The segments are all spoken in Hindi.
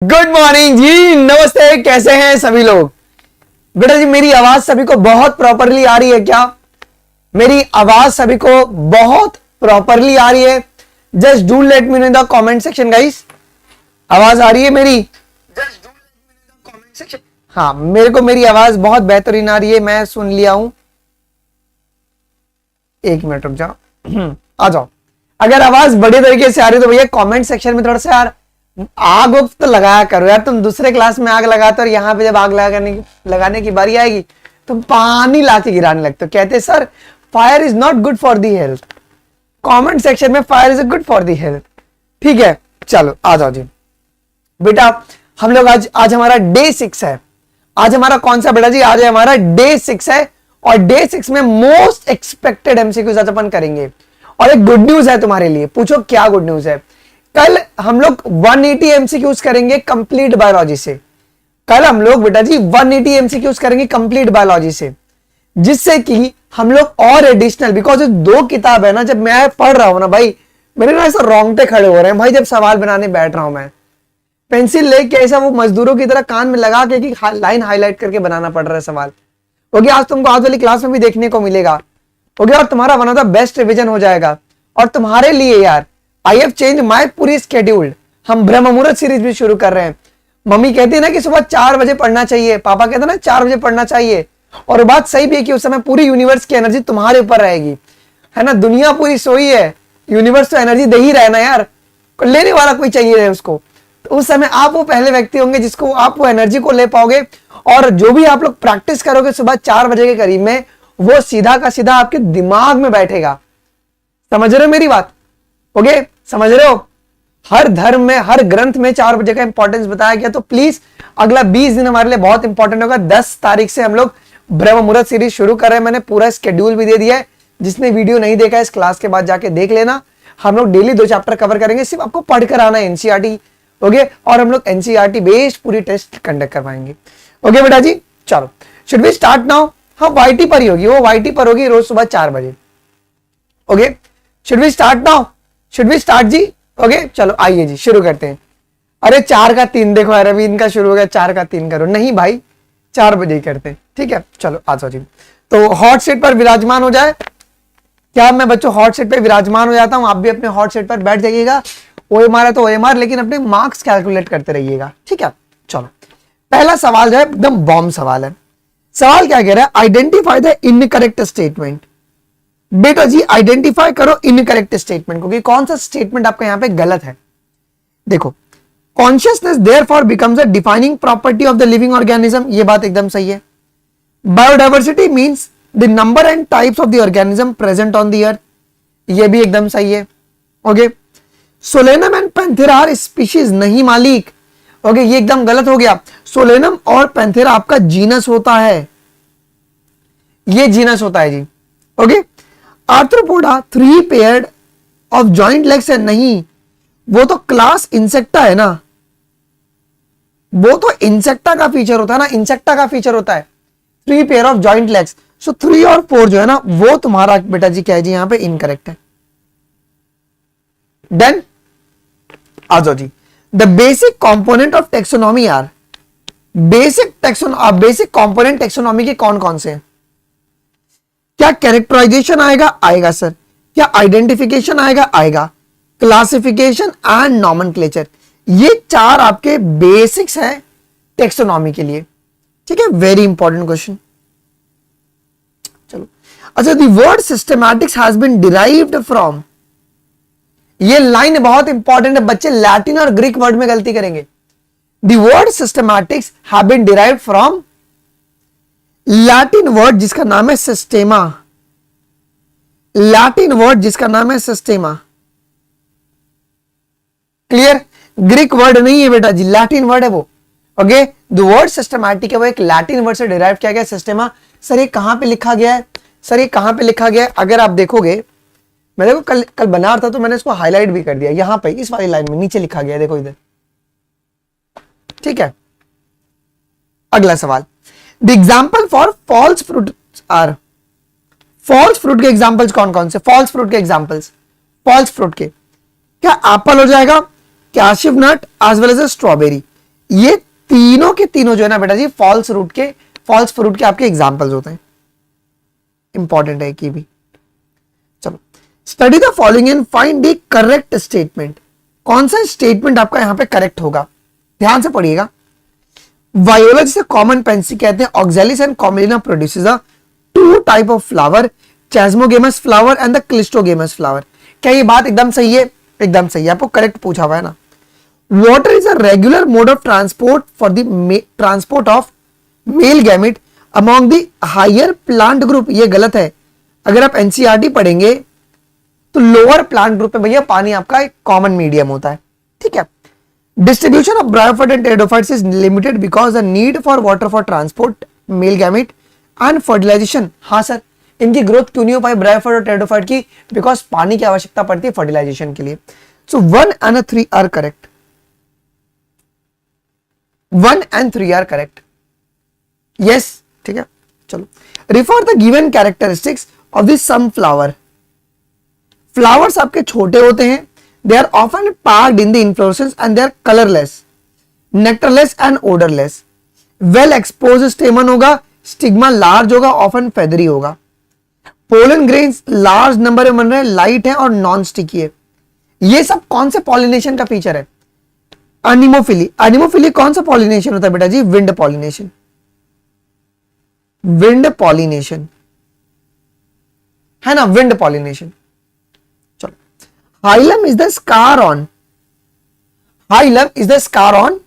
गुड मॉर्निंग जी, नमस्ते। कैसे हैं सभी लोग? बेटा जी, मेरी आवाज सभी को बहुत प्रॉपरली आ रही है क्या? मेरी आवाज सभी को बहुत प्रॉपरली आ रही है? Just do let me know in the comment section guys. आवाज आ रही है मेरी? Just do let me know in the comment section. हाँ, मेरे को मेरी आवाज बहुत बेहतरीन आ रही है, मैं सुन लिया हूं। एक मिनट रुक जाओ, आ जाओ। अगर आवाज बड़े तरीके से आ रही है तो भैया कमेंट सेक्शन में थोड़ा सा यार आग तो लगाया करो यार। तुम दूसरे क्लास में आग लगाते हो और यहाँ पे जब आग लगाने की बारी आएगी तुम पानी लाके गिराने लगते हो। कहते sir fire is not good for the health. Comment section में fire is good for the health. ठीक है, चलो आ जाओ जी। बेटा हम लोग आज हमारा डे 6 है। आज हमारा कौन सा बेटा जी? आज हमारा डे 6 है और डे 6 में मोस्ट एक्सपेक्टेड एमसीक्यूज आज अपन करेंगे। और एक गुड न्यूज है तुम्हारे लिए। पूछो क्या गुड न्यूज है? कल हम लोग 180 एमसीक्यूज करेंगे कंप्लीट बायोलॉजी से। कल हम लोग बेटा जी 180 एमसीक्यूज करेंगे कंप्लीट बायोलॉजी से, जिससे कि हम लोग और एडिशनल, बिकॉज दो किताब है ना, जब मैं पढ़ रहा हूं ना भाई, मेरे ना ऐसा रोंगटे खड़े हो रहे हैं भाई। जब सवाल बनाने बैठ रहा हूं मैं, पेंसिल लेके ऐसा वो मजदूरों की तरह कान में लगा के लाइन हाईलाइट करके बनाना पड़ रहा है सवाल। ओके, आज तुमको आज वाली क्लास में भी देखने को मिलेगा। ओके, और तुम्हारा one of the best revision हो जाएगा। और तुम्हारे लिए यार आई हैव चेंज माई पूरी स्केड्यूल। हम ब्रह्म मुहूर्त सीरीज भी शुरू कर रहे हैं। मम्मी कहती है ना कि सुबह 4 बजे पढ़ना चाहिए, पापा कहते हैं ना 4 बजे पढ़ना चाहिए। और बात सही भी है कि उस समय पूरी यूनिवर्स की एनर्जी तुम्हारे ऊपर रहेगी, है ना। दुनिया पूरी सोई है, यूनिवर्स तो एनर्जी दे ही रहे ना यार, लेने वाला कोई चाहिए है उसको। तो उस समय आप वो पहले व्यक्ति होंगे जिसको आप वो एनर्जी को ले पाओगे। और जो भी आप लोग प्रैक्टिस करोगे सुबह 4 बजे के करीब में, वो सीधा का सीधा आपके दिमाग में बैठेगा। समझ रहे हो मेरी बात? ओके, समझ रहे हो? हर धर्म में, हर ग्रंथ में 4 बजे का इंपॉर्टेंस बताया गया। तो प्लीज अगला 20 दिन हमारे लिए बहुत इंपॉर्टेंट होगा। 10 तारीख से हम लोग ब्रह्म मुहूर्त सीरीज शुरू कर रहे हैं। मैंने पूरा स्केड्यूल भी दे दिया है। जिसने वीडियो नहीं देखा इस क्लास के बाद जाके देख लेना। हम लोग डेली 2 चैप्टर कवर करेंगे, सिर्फ आपको पढ़कर आना है एनसीईआरटी। ओके, और हम लोग एनसीईआरटी बेस्ड पूरी टेस्ट कंडक्ट करवाएंगे। ओके बेटा जी, चलो शुड वी स्टार्ट नाउ? हाँ, वाईटी पर ही होगी, वो वाईटी पर होगी रोज सुबह 4 बजे। Okay, should we start now? Should we start जी? ओके, चलो आइए जी शुरू करते हैं। अरे 4 का 3 देखो, अरविंद का शुरू हो गया, 4 का 3 करो। नहीं भाई, 4 बजे ही करते हैं। ठीक है, चलो आ जाओ जी। तो हॉट सीट पर विराजमान हो जाए। क्या मैं बच्चों हॉट सीट पर विराजमान हो जाता हूं? आप भी अपने हॉट सीट पर बैठ जाइएगा। ओएमआर है तो ओएमआर, लेकिन अपने मार्क्स कैलकुलेट करते रहिएगा। ठीक है, चलो पहला सवाल जो है एकदम बॉम्ब सवाल है। सवाल क्या कह रहा है? Identify the incorrect statement. बेटा जी आइडेंटिफाई करो इनकरेक्ट स्टेटमेंट को, कि कौन सा स्टेटमेंट आपका यहां पे गलत है। देखो, consciousness therefore becomes a defining property of the living organism, ये बात एकदम सही है। Biodiversity means the number and types of the organism present on the earth, ये भी एकदम सही है। Okay, Solanum and Panthera are species, नहीं मालिक। ओके, ये एकदम गलत हो गया। सोलेनम और पैंथेरा आपका जीनस होता है, ये जीनस होता है जी। Okay, Arthropoda 3 paired of joint legs है, नहीं, वो तो क्लास इंसेक्टा है ना, वो तो इंसेक्टा का फीचर होता है ना, इंसेक्टा का फीचर होता है 3 पेयर ऑफ जॉइंट लेग्स। सो 3 और 4 जो है ना, वो तुम्हारा बेटा जी क्या है जी यहां पे इनकरेक्ट है। देन आ जाओ जी। The basic component of taxonomy are, basic component taxonomy के कौन कौन से हैं? क्या कैरेक्टराइजेशन आएगा? आएगा सर। क्या आइडेंटिफिकेशन आएगा? आएगा। क्लासिफिकेशन एंड नॉमेनक्लेचर, ये 4 आपके बेसिक्स हैं टेक्सोनॉमी के लिए। ठीक है, वेरी इंपॉर्टेंट क्वेश्चन। चलो अच्छा, the word systematics has been derived from, ये लाइन बहुत इंपॉर्टेंट है बच्चे, लैटिन और ग्रीक वर्ड में गलती करेंगे। The word systematics have been derived from Latin word जिसका नाम है सिस्टेमा, लैटिन वर्ड जिसका नाम है सिस्टेमा। क्लियर? ग्रीक वर्ड नहीं है बेटा जी, लैटिन वर्ड है वो। ओके, द वर्ड सिस्टमैटिक है वो एक लैटिन वर्ड से डिराइव किया गया, सिस्टेमा। सर ये कहां पे लिखा गया है? सर ये कहां पे लिखा गया है? अगर आप देखोगे, मैं देखो कल बना रहा था तो मैंने इसको हाईलाइट भी कर दिया, यहां पे इस वाली लाइन में नीचे लिखा गया है, देखो इधर। ठीक है, अगला सवाल। The example for false fruit are, false fruit के एग्जाम्पल्स कौन कौन से? फॉल्स फ्रूट के एग्जाम्पल्स, फॉल्स फ्रूट के क्या एप्पल हो जाएगा, cashew nut as well as strawberry, ये तीनों के तीनों जो है ना बेटा जी फॉल्स फ्रूट के आपके एग्जाम्पल्स होते हैं। इंपॉर्टेंट है कि भी। चलो, study the following and find the correct statement. कौन सा स्टेटमेंट आपका यहां पे करेक्ट होगा, ध्यान से पढ़िएगा। वायोला जिसे कॉमन पेंसी कहते हैं, Oxalis and Commelina produces a two type of flower, chasmogamous flower and the cleistogamous flower. क्या ये बात एकदम सही है? एकदम सही है, आपको करेक्ट पूछा हुआ है ना। Water is a regular mode of transport for the transport of male gamete among the higher plant group. ये गलत है। अगर आप एनसीईआरटी पढ़ेंगे तो लोअर प्लांट ग्रुप में भैया पानी आपका एक कॉमन मीडियम होता है, ठीक है। Distribution of bryophyte and pteridophytes is limited because the need for water for transport male gamete and fertilization. हाँ सर, इनकी ग्रोथ क्यों नहीं हो पाई ब्रायोफाइट और टेरिडोफाइट की? बिकॉज पानी की आवश्यकता पड़ती है फर्टिलाइजेशन के लिए। So 1 and 3 are correct. 1 and 3 are correct. Yes, ठीक है। चलो, refer the given characteristics of the sunflower. Flowers आपके छोटे होते हैं, दे are often packed in the inflorescence and they are colourless, nectarless and odourless. Well expose stamen होगा, स्टिग्मा लार्ज होगा, ऑफन फेदरी होगा। पोलन ग्रेन्स लार्ज नंबर में बन रहे हैं, लाइट है और नॉन स्टिकी है। ये सब कौन से पॉलिनेशन का फीचर है? एनिमोफिली। एनिमोफिली कौन सा पॉलिनेशन होता है बेटा जी? Wind pollination. विंड पॉलिनेशन है ना, विंड पॉलिनेशन। चलो, hilum is the scar on. Hilum is the scar on.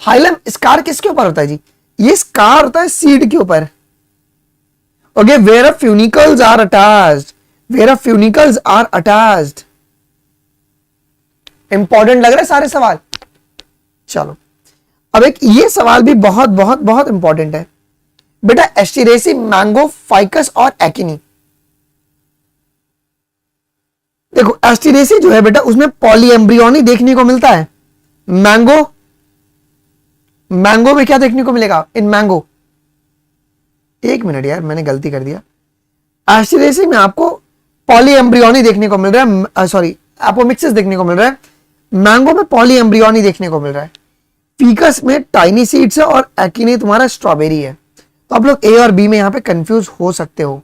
Hilum scar किसके ऊपर होता है जी? ये स्कार होता है सीड के ऊपर। Okay, where funicles are attached, where funicles are attached. Important लग रहा है सारे सवाल। चलो, अब एक ये सवाल भी बहुत बहुत बहुत इंपॉर्टेंट है बेटा। एस्टेरेसी, मैंगो, फाइकस और एकिनी। देखो, एस्टेरेसी जो है बेटा उसमें पॉलीएम्ब्रियोनी देखने को मिलता है। मैंगो में क्या देखने को मिलेगा? इन मैंगो, एक मिनट यार, मैंने गलती कर दिया। एस्टेरेसी में आपको पॉलीएम्ब्रियोनी देखने को मिल रहा है, सॉरी एपोमिक्सिस देखने को मिल रहा है। मैंगो में पॉलीएम्ब्रियोनी देखने को मिल रहा है। फीकस में टाइनी सीड्स है और एकिनी तुम्हारा स्ट्रॉबेरी है। तो आप लोग ए और बी में यहां पे कंफ्यूज हो सकते हो।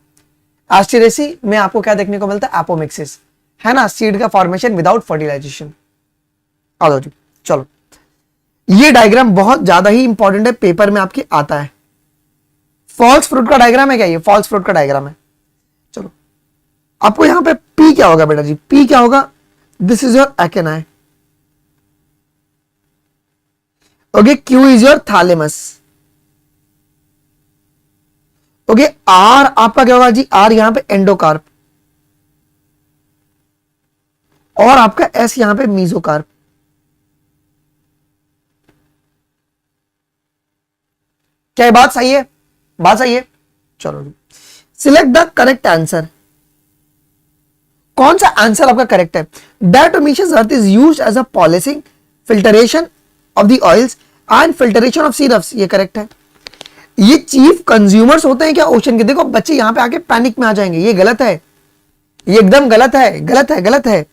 एस्टेरेसी में आपको क्या देखने को मिलता है? एपोमिक्सिस, है ना, सीड का फॉर्मेशन विदाउट फर्टिलाइजेशन। आ जाओ जी। चलो, ये डायग्राम बहुत ज्यादा ही इंपॉर्टेंट है, पेपर में आपके आता है। फॉल्स फ्रूट का डायग्राम है क्या? ये फॉल्स फ्रूट का डायग्राम है। चलो, आपको यहां पे पी क्या होगा बेटा जी? पी क्या होगा? This is your achene. Okay, Q is your thalamus. Okay, R आपका क्या होगा जी? आर यहां पे एंडोकार्प, और आपका एस यहां पे मीजोकार्प। क्या ये बात सही है? बात सही है। चलो, सिलेक्ट द करेक्ट आंसर। कौन सा आंसर आपका करेक्ट है? Diatomaceous earth is used as a polishing, filtration of the oils and filtration of syrups. ये करेक्ट है। ये चीफ कंज्यूमर्स होते हैं क्या ओशन के? देखो बच्चे यहां पे आके पैनिक में आ जाएंगे, ये गलत है, ये एकदम गलत है, गलत है, गलत है।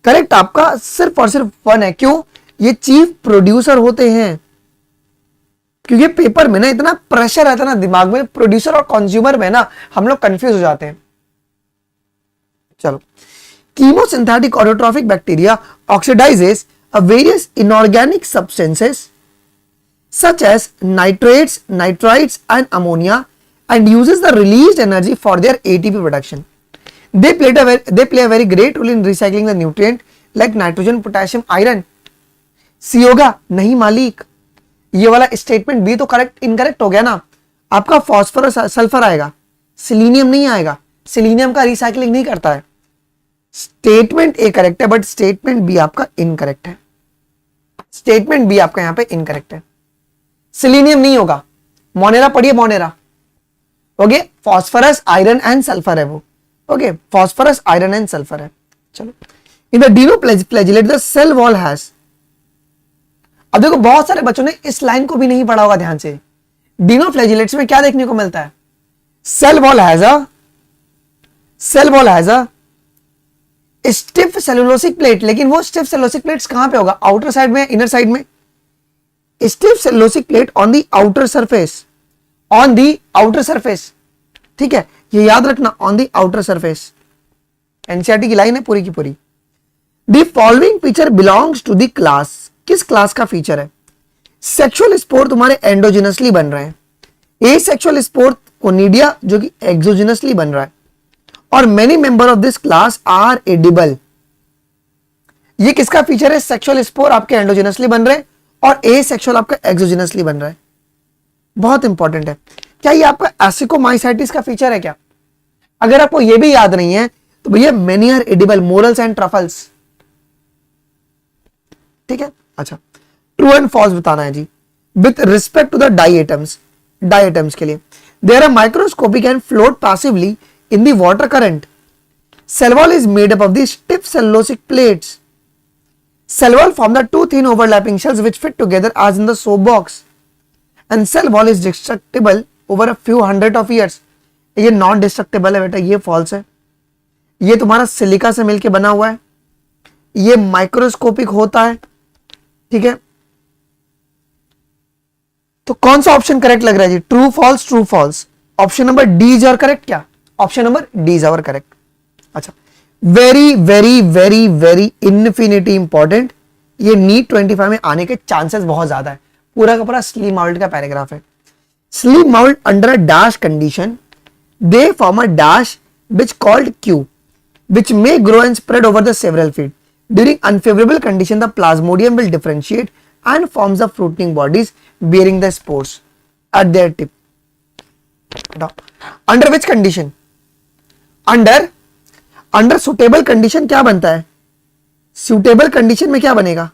करेक्ट आपका सिर्फ और सिर्फ 1 है। क्यों? ये चीफ प्रोड्यूसर होते हैं। क्योंकि पेपर में ना इतना प्रेशर रहता है ना दिमाग में, प्रोड्यूसर और कंज्यूमर में ना हम लोग कंफ्यूज हो जाते हैं। चलो, chemosynthetic autotrophic bacteria oxidises a various inorganic substances such as nitrates, nitrites and ammonia and uses the released energy for their ATP production. They play a very great role in recycling the nutrient like nitrogen, potassium, iron. C होगा? नहीं मालिक, ये वाला स्टेटमेंट भी तो करेक्ट इनकरेक्ट हो गया ना। आपका फॉस्फोरस सल्फर आएगा, सिलीनियम नहीं आएगा। सिलीनियम का रिसाइकलिंग नहीं करता है। स्टेटमेंट ए करेक्ट है बट स्टेटमेंट बी आपका इनकरेक्ट है। स्टेटमेंट बी आपका यहां पे इनकरेक्ट है। सिलीनियम नहीं होगा। मोनेरा पढ़िए, Monera. Okay, phosphorus, iron and sulphur है वो। Okay, phosphorus, iron and sulphur है। चलो, in the dinoflagellate the cell wall has. अब देखो बहुत सारे बच्चों ने इस लाइन को भी नहीं पढ़ा होगा ध्यान से। डिनोफ्लैजिलेट्स में क्या देखने को मिलता है? Cell wall has a stiff cellulosic plate, लेकिन वो स्टिफ सेलुलोसिक प्लेट्स कहां पे होगा, आउटर साइड में, इनर साइड में? Stiff cellulosic plate on the outer surface, on the outer surface, ठीक है, ये याद रखना, on the outer surface. NCERT की लाइन है पूरी की पूरी। The following feature belongs to the class, किस क्लास का फीचर है? सेक्सुअल स्पोर तुम्हारे एंडोजिनसली बन रहे हैं, ए सेक्सुअल स्पोर कोनिडिया जो कि एक्सोजिनसली बन रहा है, और many member of this class are edible. ये किसका फीचर है? सेक्सुअल स्पोर आपके एंडोजिनसली बन रहे हैं और ए सेक्सुअल आपका एक्सोजिनसली बन रहा है। बहुत इंपॉर्टेंट है। क्या ये आपका एसिकोमाइसाइटिस का फीचर है क्या? अगर आपको ये भी याद नहीं है तो भैया many are edible, morels and truffles, ठीक है। अच्छा, ट्रू एंड फॉल्स बताना है जी with respect to the diatoms. Diatoms के लिए there are microscopic and float passively in the water current. Cell wall is made up of the stiff cellulosic plates. Cell wall form the two thin overlapping shells which fit together as in the soap box. And cell wall is destructible over a few hundred of years. ये नॉन डिस्ट्रक्टेबल है बेटा, ये फॉल्स है। ये तुम्हारा सिलिका से मिलके बना हुआ है, ये माइक्रोस्कोपिक होता है, ठीक है। तो कौन सा ऑप्शन करेक्ट लग रहा है जी? True false, true false. Option number D is your correct क्या? Option number D is our correct. अच्छा, very very very very infinity important, ये नीट 25 में आने के चांसेस बहुत ज्यादा है। पूरा का पूरा स्लीप माउल्ट का पैराग्राफ है। Sleep mould under a dash condition they form a dash which called Q which may grow and spread over the several feet. During unfavorable condition, the plasmodium will differentiate and forms the fruiting bodies bearing the spores at their tip. Now, under which condition? Under suitable condition क्या बनता है? Suitable condition में क्या बनेगा?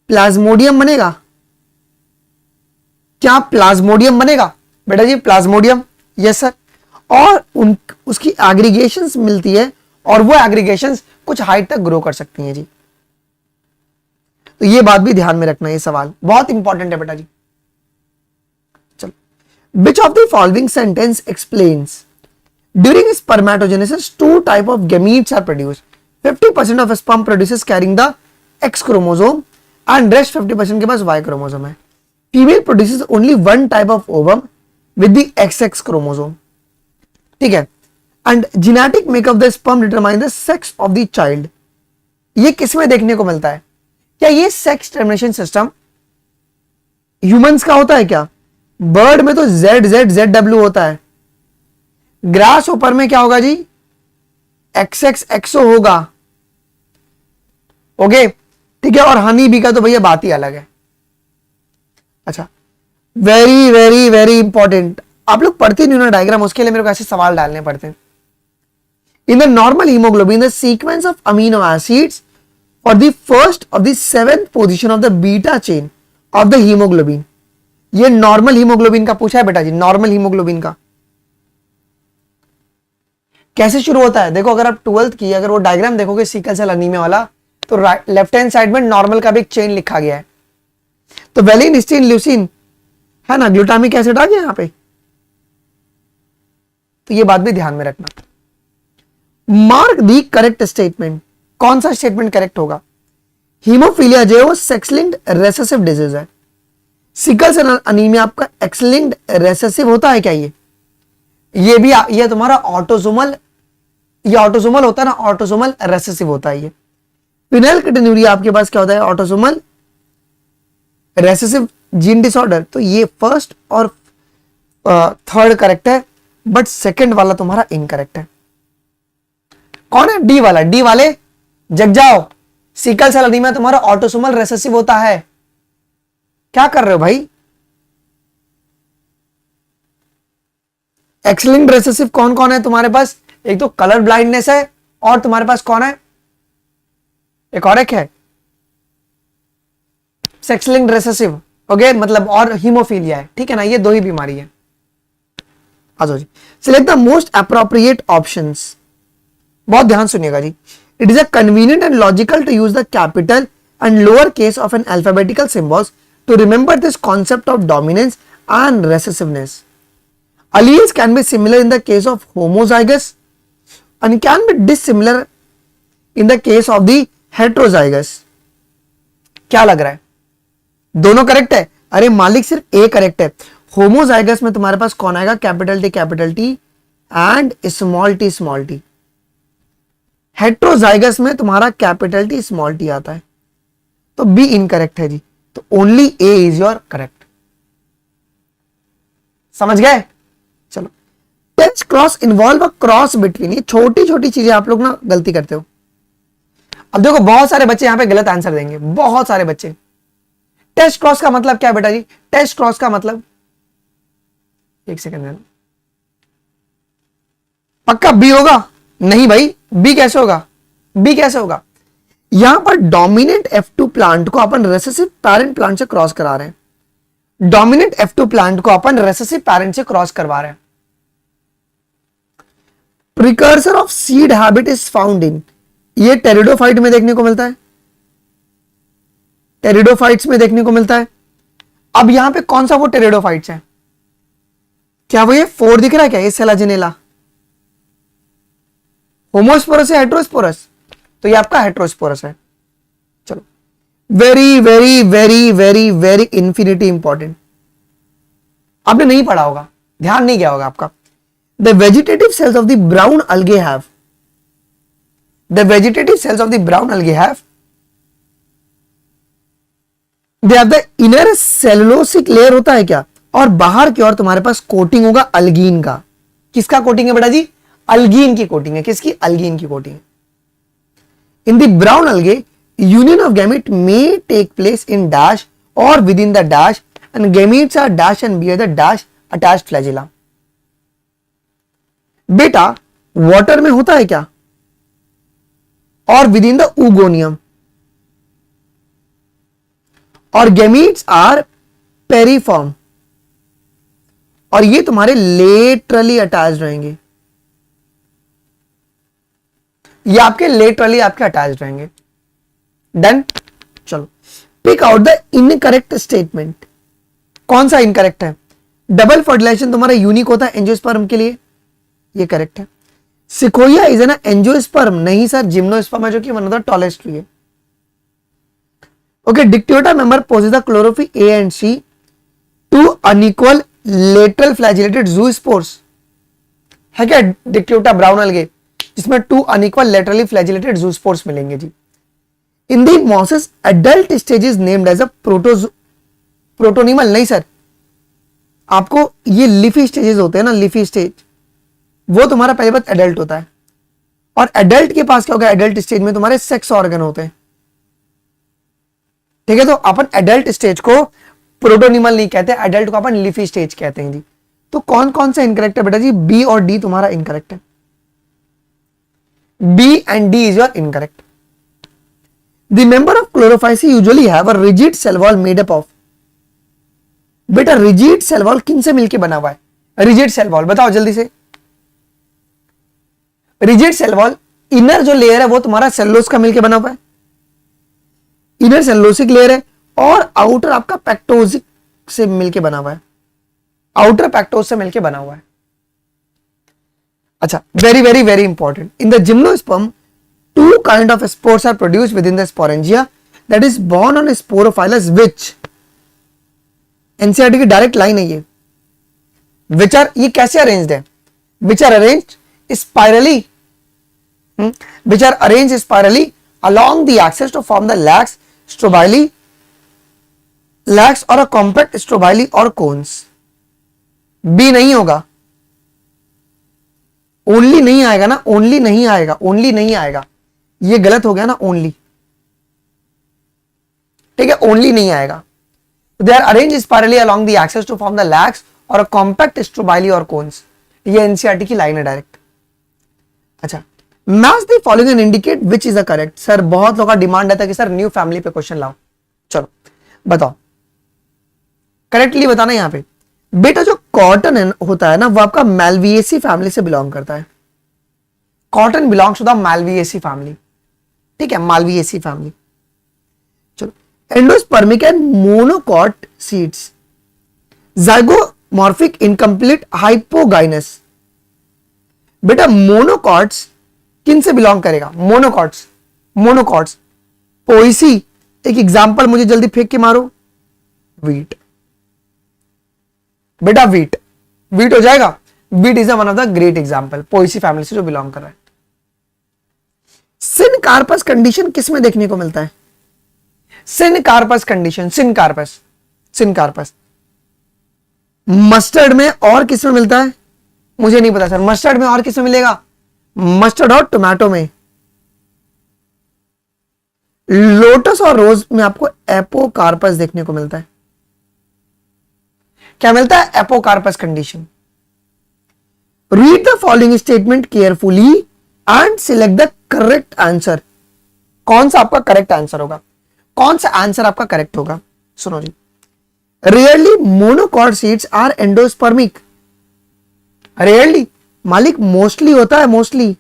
प्लाज्मोडियम बनेगा। क्या प्लाज्मोडियम बनेगा बेटा जी? Plasmodium, yes sir. और उसकी एग्रीगेशंस मिलती है और वो एग्रीगेशंस कुछ हाइट तक ग्रो कर सकती हैं जी। तो ये बात भी ध्यान में रखना, ये सवाल बहुत इंपॉर्टेंट है बेटा जी। चलो, which of the following sentence explains during spermatogenesis two type of gametes are produced? 50% of sperm produces carrying the X chromosome and rest 50% के पास Y chromosome है। Female produces only one type of ovum with the XX chromosome, ठीक है। And genetic makeup the sperm determine the sex of the child. ये किसमें देखने को मिलता है? क्या ये सेक्स टर्मिनेशन सिस्टम ह्यूमंस का होता है क्या? बर्ड में तो ZZZW होता है। ग्रास ऊपर में क्या होगा जी? XXXO होगा, ओके, ठीक है। और हनी बी का तो भैया बात ही अलग है। अच्छा, वेरी वेरी वेरी इंपॉर्टेंट, आप लोग पढ़ते नहीं हो ना डायग्राम, उसके लिए मेरे को ऐसे सवाल डालने पड़ते हैं। In the normal haemoglobin the sequence of amino acids for the first of the 7th position of the beta chain of the haemoglobin. ये नॉर्मल हीमोग्लोबिन का पूछा है बेटा जी। नॉर्मल हीमोग्लोबिन का कैसे शुरू होता है? देखो, अगर आप 12th की अगर वो डायग्राम देखोगे सिकल सेल एनीमिया वाला, तो लेफ्ट हैंड साइड में नॉर्मल का भी एक चेन लिखा गया है। तो वेलिन, हिस्टीन, ल्यूसीन है ना, ग्लूटामिक एसिड आ गया यहां पे। तो ये बात भी ध्यान में रखना। Mark the correct statement. कौन सा स्टेटमेंट करेक्ट होगा? हीमोफीलिया जो है वो सेक्स लिंक्ड रेसेसिव डिजीज है। सिकल सेल एनीमिया आपका एक्स लिंक्ड रेसेसिव होता है क्या? ये भी ये तुम्हारा ऑटोसोमल, ये ऑटोसोमल होता है ना, ऑटोसोमल रेसेसिव होता है ये। फिनाइलकेटोन्यूरिया आपके पास क्या होता है? Autosomal recessive gene disorder. तो ये फर्स्ट और थर्ड करेक्ट है, बट सेकंड वाला तुम्हारा इनकरेक्ट है। कौन है? डी वाला। डी वाले जग जाओ। सिकल सेल एनीमिया तुम्हारा ऑटोसोमल रेसेसिव होता है। क्या कर रहे हो भाई? एक्स लिंक्ड रेसेसिव कौन कौन है तुम्हारे पास? एक तो कलर ब्लाइंडनेस है, और तुम्हारे पास कौन है? एक और एक है सेक्स लिंक्ड रेसेसिव, ओके, मतलब और हीमोफीलिया है, ठीक है ना। ये दो ही बीमारी है। आ जाओ जी, select the most appropriate options. बहुत ध्यान सुनिएगा जी। It is a convenient and logical to use the capital and lower case of an alphabetical symbols to remember this concept of dominance and recessiveness. Alleles can be similar in the case of homozygous and can be dissimilar in the case of the heterozygous. क्या लग रहा है? दोनों करेक्ट है? अरे मालिक सिर्फ ए करेक्ट है. होमोजाइगस में तुम्हारे पास कौन आएगा? Capital T and small T. Heterozygous में तुम्हारा कैपिटल टी स्मॉल टी आता है, तो बी इनकरेक्ट है जी. तो only A is your correct. समझ गए? चलो. Test cross involve a cross between. ये छोटी छोटी चीजें आप लोग ना गलती करते हो. अब देखो बहुत सारे बच्चे यहां पे गलत आंसर देंगे, बहुत सारे बच्चे. टेस्ट क्रॉस का मतलब क्या बेटा जी? टेस्ट क्रॉस का मतलब, एक सेकंड, पक्का बी होगा? नहीं भाई, बी कैसे होगा? बी कैसे होगा? यहां पर डोमिनेंट F2 प्लांट को अपन रेसेसिव पैरेंट प्लांट से क्रॉस करा रहे हैं. डोमिनेंट F2 प्लांट को अपन रेसेसिव पैरेंट से क्रॉस करवा रहे हैं. Precursor of seed habit is found in. ये टेरिडोफाइट में देखने को मिलता है, टेरिडोफाइट्स में देखने को मिलता है. अब यहां पे कौन सा वो टेरिडोफाइट्स है? क्या वो ये 4 दिख रहा है क्या? ये सेलाजिनेला होमोस्पोरस है हेट्रोस्पोरस? तो ये आपका हेट्रोस्पोरस है. चलो. Very very very very very infinity important. आपने नहीं पढ़ा होगा, ध्यान नहीं गया होगा आपका. The vegetative cells of the brown algae have, the vegetative cells of the brown algae have, they have the inner cellulosic layer होता है क्या, और बाहर की ओर तुम्हारे पास कोटिंग होगा अल्गीन का. किसका कोटिंग है बेटा जी? अल्गीन की कोटिंग है. किसकी? अल्गीन की कोटिंग है. In the brown algae union of gamete may take place in dash or within the dash and gametes are dash and bear the dash attached flagella. बेटा वाटर में होता है क्या? और विद इन द ऊगोनियम, और गैमीट्स आर पेरिफॉर्म, और ये तुम्हारे लेटरली अटैच्ड रहेंगे. ये आपके लेटरली आपके अटैच्ड रहेंगे. डन. चलो. Pick out the incorrect statement. कौन सा इनकरेक्ट है? डबल फर्टिलाइजेशन तुम्हारा यूनिक होता है एंजियोस्पर्म के लिए, ये करेक्ट है. Sequoia is an angiosperm? नहीं सर, जिम्नोस्पर्म है, जो कि one of the tallest tree है. Okay. Dictyota member possess the chlorophyll A and C two unequal lateral flagellated zoospores. है क्या डिक्टियोटा ब्राउन algae जिसमें 2 अनइक्वल लेटरली फ्लैजिलेटेड ज़ूस्पोर्स मिलेंगे जी. In the mosses adult stage is named as a protonemal. नहीं सर, आपको ये लिफी स्टेजेस होते हैं ना, लिफी स्टेज, वो तुम्हारा पहले बात एडल्ट होता है. और एडल्ट के पास क्या होगा? एडल्ट स्टेज में तुम्हारे सेक्स ऑर्गन होते हैं. ठीक है, तो अपन एडल्ट स्टेज को प्रोटोनिमल नहीं कहते, एडल्ट को अपन लिफी स्टेज कहते हैं जी. तो कौन कौन सा इनकरेक्ट है बेटा जी? बी और डी तुम्हारा इनकरेक्ट है. B and D is your incorrect. The member of Chlorophyceae usually have a rigid cell wall made up of. बेटा रिजिड सेल वॉल किन से मिलकर बना हुआ है? रिजिड सेल वॉल बताओ जल्दी से. रिजिड सेल वॉल, इनर जो लेयर है वो तुम्हारा सेलुलोज का मिलकर बना हुआ है, इनर सेलुलोसिक लेयर है, और आउटर आपका पैक्टोजिक से मिलकर बना हुआ है, आउटर पैक्टोज से मिलकर बना हुआ है. अच्छा, very very very important. In the gymnosperm 2 kind of spores are produced within the sporangia that is borne on sporophylls which. NCERT की डायरेक्ट लाइन है ये. विच आर, ये कैसे अरेंज्ड है? Which are arranged spirally, which are arranged spirally along the axis to form the lax strobili, lax or a compact strobili or cones. B नहीं होगा. ओनली नहीं आएगा ना, ओनली नहीं आएगा, ओनली नहीं आएगा, ये गलत हो गया ना. ओनली, ठीक है, ओनली नहीं आएगा. They are arranged spirally along the axis to form the lax or a compact strobili or cones. ये एनसीईआरटी की लाइन है डायरेक्ट. अच्छा, match the following and indicate which is the correct. Sir बहुत लोगों का डिमांड रहता है कि सर न्यू फैमिली पे क्वेश्चन लाओ. चलो बताओ, करेक्टली बताना. यहां पे बेटा जो कॉटन होता है ना, वो आपका मैल्विएसी फैमिली से बिलोंग करता है. Cotton belongs to the Malvaceae family. ठीक है, मैल्विएसी फैमिली. चलो. Endospermic and monocot seeds. Zygomorphic incomplete hypogynous. बेटा मोनोकॉट्स किन से बिलोंग करेगा? Monocots, monocots. पोएसी, एक एग्जांपल मुझे जल्दी फेंक के मारो। वीट, बेटा वीट, वीट हो जाएगा। Wheat is one of the great example, Poaceae family से जो बिलोंग कर रहा है। सिनकार्पस कंडीशन किस में देखने को मिलता है? Syncarpous condition, syncarpous, syncarpous mustard में और किस में मिलता है? मुझे नहीं पता सर, मस्टर्ड में और किस में मिलेगा? मस्टर्ड और टोमेटो में। लोटस और रोज में आपको एपोकार्पस देखने को मिलता है। क्या मिलता है? Apocarpous condition. Read the following statement carefully and select the correct answer. कौन सा आपका करेक्ट आंसर होगा? कौन सा आंसर आपका करेक्ट होगा? सुनो जी, rarely monocot seeds are endospermic. Rarely मालिक, मोस्टली होता है, mostly,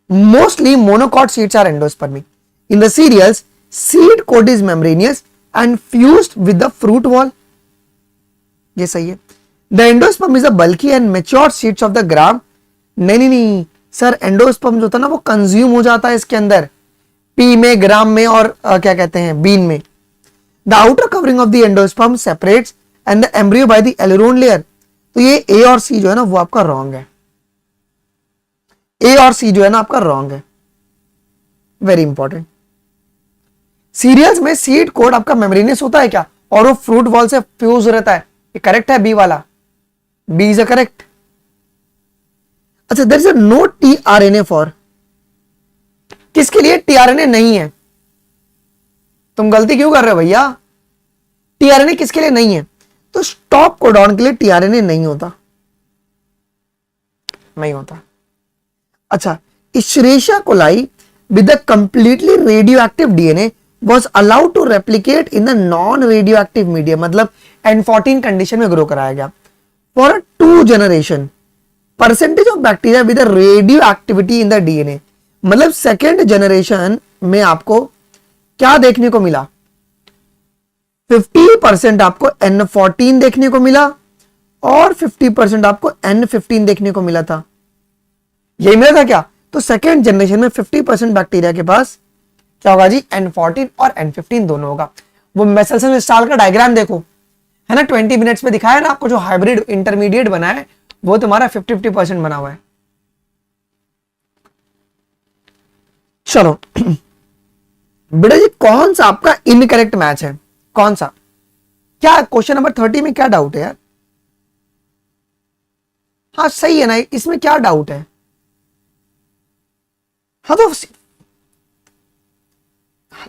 mostly monocot seeds are endospermic. In the cereals seed coat is membranous and fused with the fruit wall. ये सही है। The endosperm is a bulky and mature seeds of the gram. नहीं सर, एंडोस्पर्म जो होता है ना वो कंज्यूम हो जाता है इसके अंदर, पी में, ग्राम में और क्या कहते हैं, बीन में। The outer covering of the endosperm separates and the embryo by the aleurone layer. तो ये ए और सी जो है ना वो आपका रॉन्ग है। ए और सी जो है ना आपका रॉन्ग है, वेरी इंपॉर्टेंट। सीरियल्स में सीड कोड आपका मेम्ब्रेनियस होता है क्या? और वो फ्रूट वॉल से फ्यूज रहता है। ये करेक्ट है, बी वाला, बी इज अ करेक्ट। अच्छा, there is no tRNA for, किसके लिए टीआरएनए नहीं है? तुम गलती क्यों कर रहे हो भैया? टीआरएनए किसके लिए नहीं है? तो स्टॉप कोडॉन के लिए टीआरएनए नहीं होता, नहीं होता। अच्छा, Escherichia coli with a completely radioactive DNA was allowed to replicate in the non-radioactive medium, मतलब N14 कंडीशन में ग्रो कराया गया for 2 generation। Percentage of bacteria with radio activity in the DNA, मतलब सेकेंड जनरेशन में आपको क्या देखने को मिला? 50% आपको N14 देखने को मिला और 50% आपको N15 देखने को मिला था। यही मिला था क्या? तो सेकेंड जनरेशन में 50% बैक्टीरिया के पास क्या होगा जी? N14 और N15 दोनों होगा। वो मेसेल्सन स्टाल का डायग्राम देखो, है ना, 20 मिनट्स में दिखाया ना आपको, जो हाइब्रिड इंटरमीडिएट बना है वो तुम्हारा 50-50% बना हुआ है। चलो बेटा जी, कौन सा आपका इनकरेक्ट मैच है? कौन सा? क्या क्वेश्चन नंबर 30 में क्या डाउट है यार? हाँ सही है ना, इसमें क्या डाउट है? हाँ तो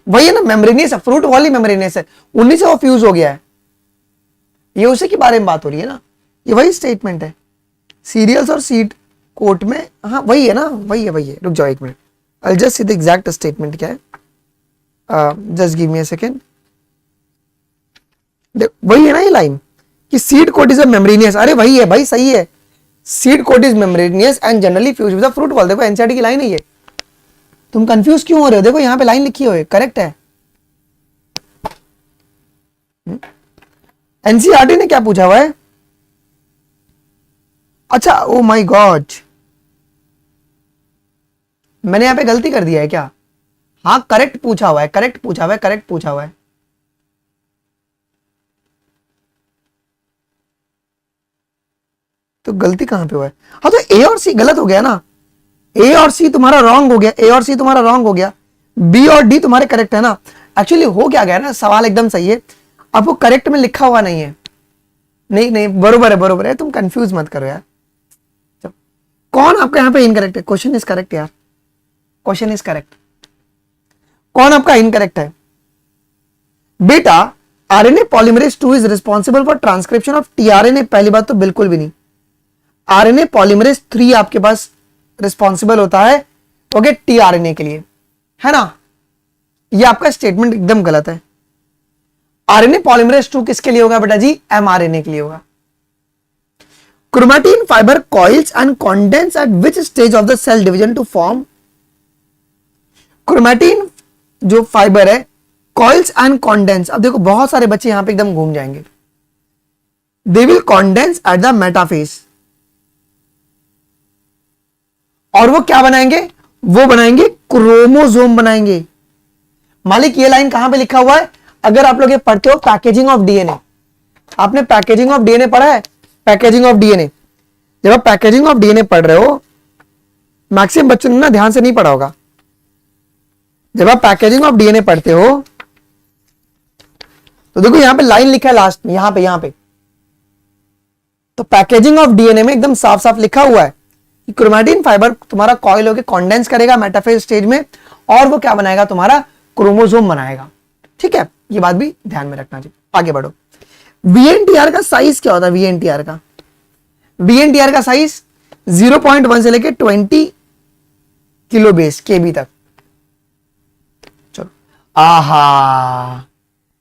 वही है ना, मेम्ब्रेनियस है, फ्रूट वाली मेम्ब्रेनियस है, उन्हीं से वो फ्यूज हो गया है। ये उसी के बारे में बात हो रही है ना, ये वही स्टेटमेंट है। सीरियल्स और सीड कोट में, हाँ वही है ना, वही है। रुक जाओ एक minute, I just see the exact statement क्या है। Just give me a second. वही है ना ये लाइन कि seed coat is a membranous. अरे वही है भाई, सही है। Seed coat is membranous and generally fuse with the fruit wall. देखो एनसीईआरटी की लाइन है ये, तुम कंफ्यूज क्यों हो रहे हो? देखो यहां पे लाइन लिखी हुई है, करेक्ट है। एनसीईआरटी ने क्या पूछा हुआ है? अच्छा, ओ माय गॉड, मैंने यहां पे गलती कर दिया है क्या? हाँ करेक्ट पूछा हुआ है, करेक्ट पूछा हुआ है, करेक्ट पूछा हुआ है। तो गलती कहां पे हुआ है? हाँ तो ए और सी गलत हो गया ना, ए और सी तुम्हारा रॉन्ग हो गया, ए और सी तुम्हारा रॉन्ग हो गया, बी और डी तुम्हारे करेक्ट है ना। एक्चुअली हो क्या गया ना, सवाल एकदम सही है, आपको करेक्ट में लिखा हुआ नहीं है। नहीं बरोबर है, बरोबर है, तुम कंफ्यूज मत करो यार। कौन आपका यहां पे इनकरेक्ट है? क्वेश्चन इज करेक्ट यार, क्वेश्चन इज करेक्ट। कौन आपका इनकरेक्ट है बेटा? RNA polymerase 2 is responsible for transcription of tRNA. पहली बात तो बिल्कुल भी नहीं, आरएनए पॉलीमरेज 3 आपके पास रिस्पॉन्सिबल होता है ओके टीआरएनए के लिए, है ना। ये आपका स्टेटमेंट एकदम गलत है। आरएनए पॉलीमरेज 2 किसके लिए होगा बेटा जी? एमआरएनए के लिए होगा। Chromatin fibre coils and condense at which stage of the cell division to form? Chromatin जो फाइबर है, कॉइल्स एंड कंडेंस। अब देखो बहुत सारे बच्चे यहां पे एकदम घूम जाएंगे। They will condense at the metaphase. और वो क्या बनाएंगे, वो बनाएंगे क्रोमोसोम बनाएंगे। मालिक ये लाइन कहां पे लिखा हुआ है, अगर आप लोग ये पढ़ते हो पैकेजिंग ऑफ डीएनए, आपने पैकेजिंग ऑफ डीएनए पढ़ा है, पैकेजिंग ऑफ डीएनए, जब आप पैकेजिंग ऑफ डीएनए पढ़ रहे हो, मैक्सिमम बच्चों ने ना ध्यान से नहीं पढ़ा होगा, जब आप पैकेजिंग ऑफ डीएनए पढ़ते हो तो देखो यहां पे लाइन लिखा है लास्ट में, यहां पे तो पैकेजिंग ऑफ डीएनए में एकदम साफ साफ लिखा हुआ है कि क्रोमैटिन फाइबर तुम्हारा कॉइल होकर कॉन्डेंस करेगा मेटाफेज स्टेज में, और वो क्या बनाएगा, तुम्हारा क्रोमोसोम बनाएगा। ठीक है, ये बात भी ध्यान में रखना चाहिए। आगे बढ़ो। वीएनटीआर का साइज क्या होता है, वीएनटीआर का साइज 0.1 से लेके 20 किलो बेस केबी तक। चलो, आहा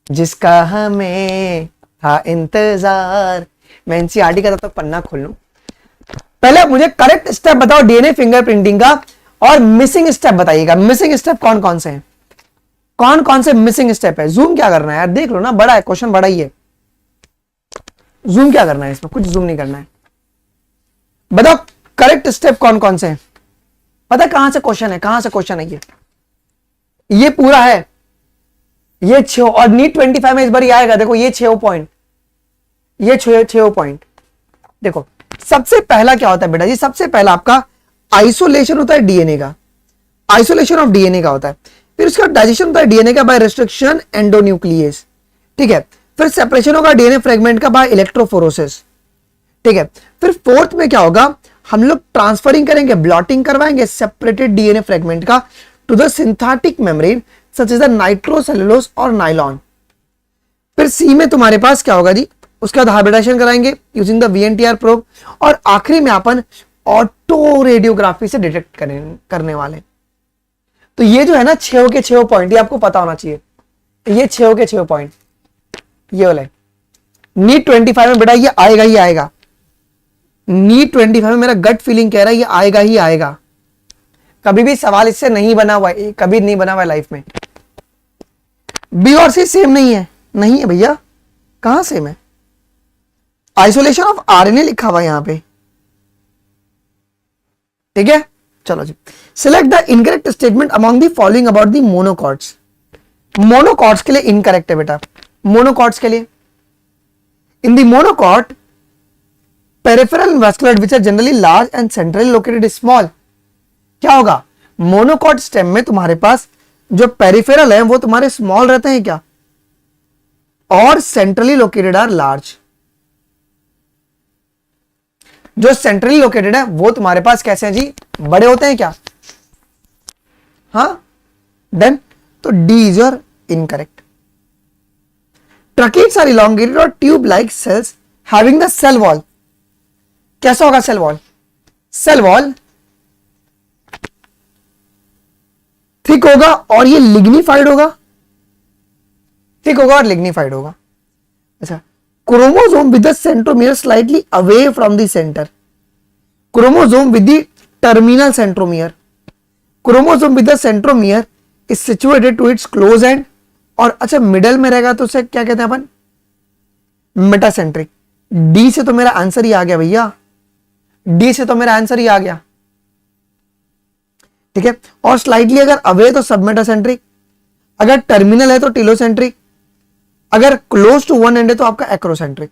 जिसका हमें था इंतजार, मैं एनसीईआरटी का तब तक पन्ना खोल लूं। पहले मुझे करेक्ट स्टेप बताओ डीएनए फिंगरप्रिंटिंग का, और मिसिंग स्टेप बताइएगा। मिसिंग स्टेप कौन कौन से हैं, कौन कौन से मिसिंग स्टेप है। जूम क्या करना है यार, देख लो ना, बड़ा है क्वेश्चन, बड़ा ही है। जूम क्या करना है इसमें, कुछ जूम नहीं करना है। बताओ करेक्ट स्टेप कौन कौन से हैं। पता कहां से क्वेश्चन है, कहां से क्वेश्चन है ये पूरा है, ये 6 और नीट 25 में इस बार आएगा। देखो ये 6 पॉइंट, ये 6 पॉइंट। देखो सबसे पहला क्या होता है बेटा जी, सबसे पहला आपका आइसोलेशन होता है डीएनए का, आइसोलेशन ऑफ डीएनए का होता है। फिर उसका डाइजेशन होता है डीएनए का बाय रेस्ट्रिक्शन एंडोन्यूक्लियस। ठीक है, फिर सेपरेशन होगा डीएनए फ्रेगमेंट का बाय इलेक्ट्रोफोरोसिस। ठीक है, फिर फोर्थ में क्या होगा, हम लोग ट्रांसफरिंग करेंगे, ब्लॉटिंग करवाएंगे सेपरेटेड डीएनए फ्रेगमेंट का to the synthetic membrane such as the nitrocellulose और नाइलॉन। फिर सी में तुम्हारे पास क्या होगा जी, उसका हाइब्रिडाइजेशन कराएंगे यूजिंग द वीएनटीआर प्रोब, और आखिरी में अपन ऑटो रेडियोग्राफी से डिटेक्ट करने वाले। तो ये जो है ना 6 के 6 पॉइंट, ये आपको पता होना चाहिए। ये 6 के 6 पॉइंट, ये वाला नीट 25 में बेटा ये आएगा ही आएगा। नीट 25 में मेरा गट फीलिंग कह रहा है ये आएगा ही आएगा। कभी भी सवाल इससे नहीं बना हुआ है, कभी नहीं बना हुआ है लाइफ में। बी और सी सेम नहीं है, नहीं है भैया, कहां सेम है। आइसोलेशन ऑफ आरएनए लिखा हुआ है यहां पे। ठीक है, चलो जी। Select the incorrect statement among the following about the monocots. Monocots के लिए इनकरेक्ट है बेटा, मोनोकॉट्स के लिए। In the monocot peripheral vascular which are generally large and centrally located small. क्या होगा, मोनोकॉट स्टेम में तुम्हारे पास जो पेरिफेरल है वो तुम्हारे स्मॉल रहते हैं क्या, और सेंट्रली लोकेटेड आर लार्ज। जो सेंट्रली लोकेटेड है वो तुम्हारे पास कैसे हैं जी, बड़े होते हैं क्या। हाँ, देन तो D is your incorrect. Tracheids are elongated और tube like cells having the cell wall. कैसा होगा cell wall, cell wall thick होगा और ये लिग्निफाइड होगा, थिक होगा और लिग्निफाइड होगा। अच्छा, chromosome with the centromere slightly away from the centre. Chromosome with the terminal centromere. Chromosome with the centromere is situated to its close end, और अच्छा मिडल में रहेगा तो उसे क्या कहते हैं अपन, मेटासेंट्रिक। डी से तो मेरा आंसर ही आ गया भैया, डी से तो मेरा आंसर ही आ गया। ठीक है, और स्लाइटली अगर अवे तो सबमेटासेंट्रिक, अगर टर्मिनल है तो टिलोसेंट्रिक, अगर क्लोज टू वन एंड है तो आपका एक्रोसेंट्रिक।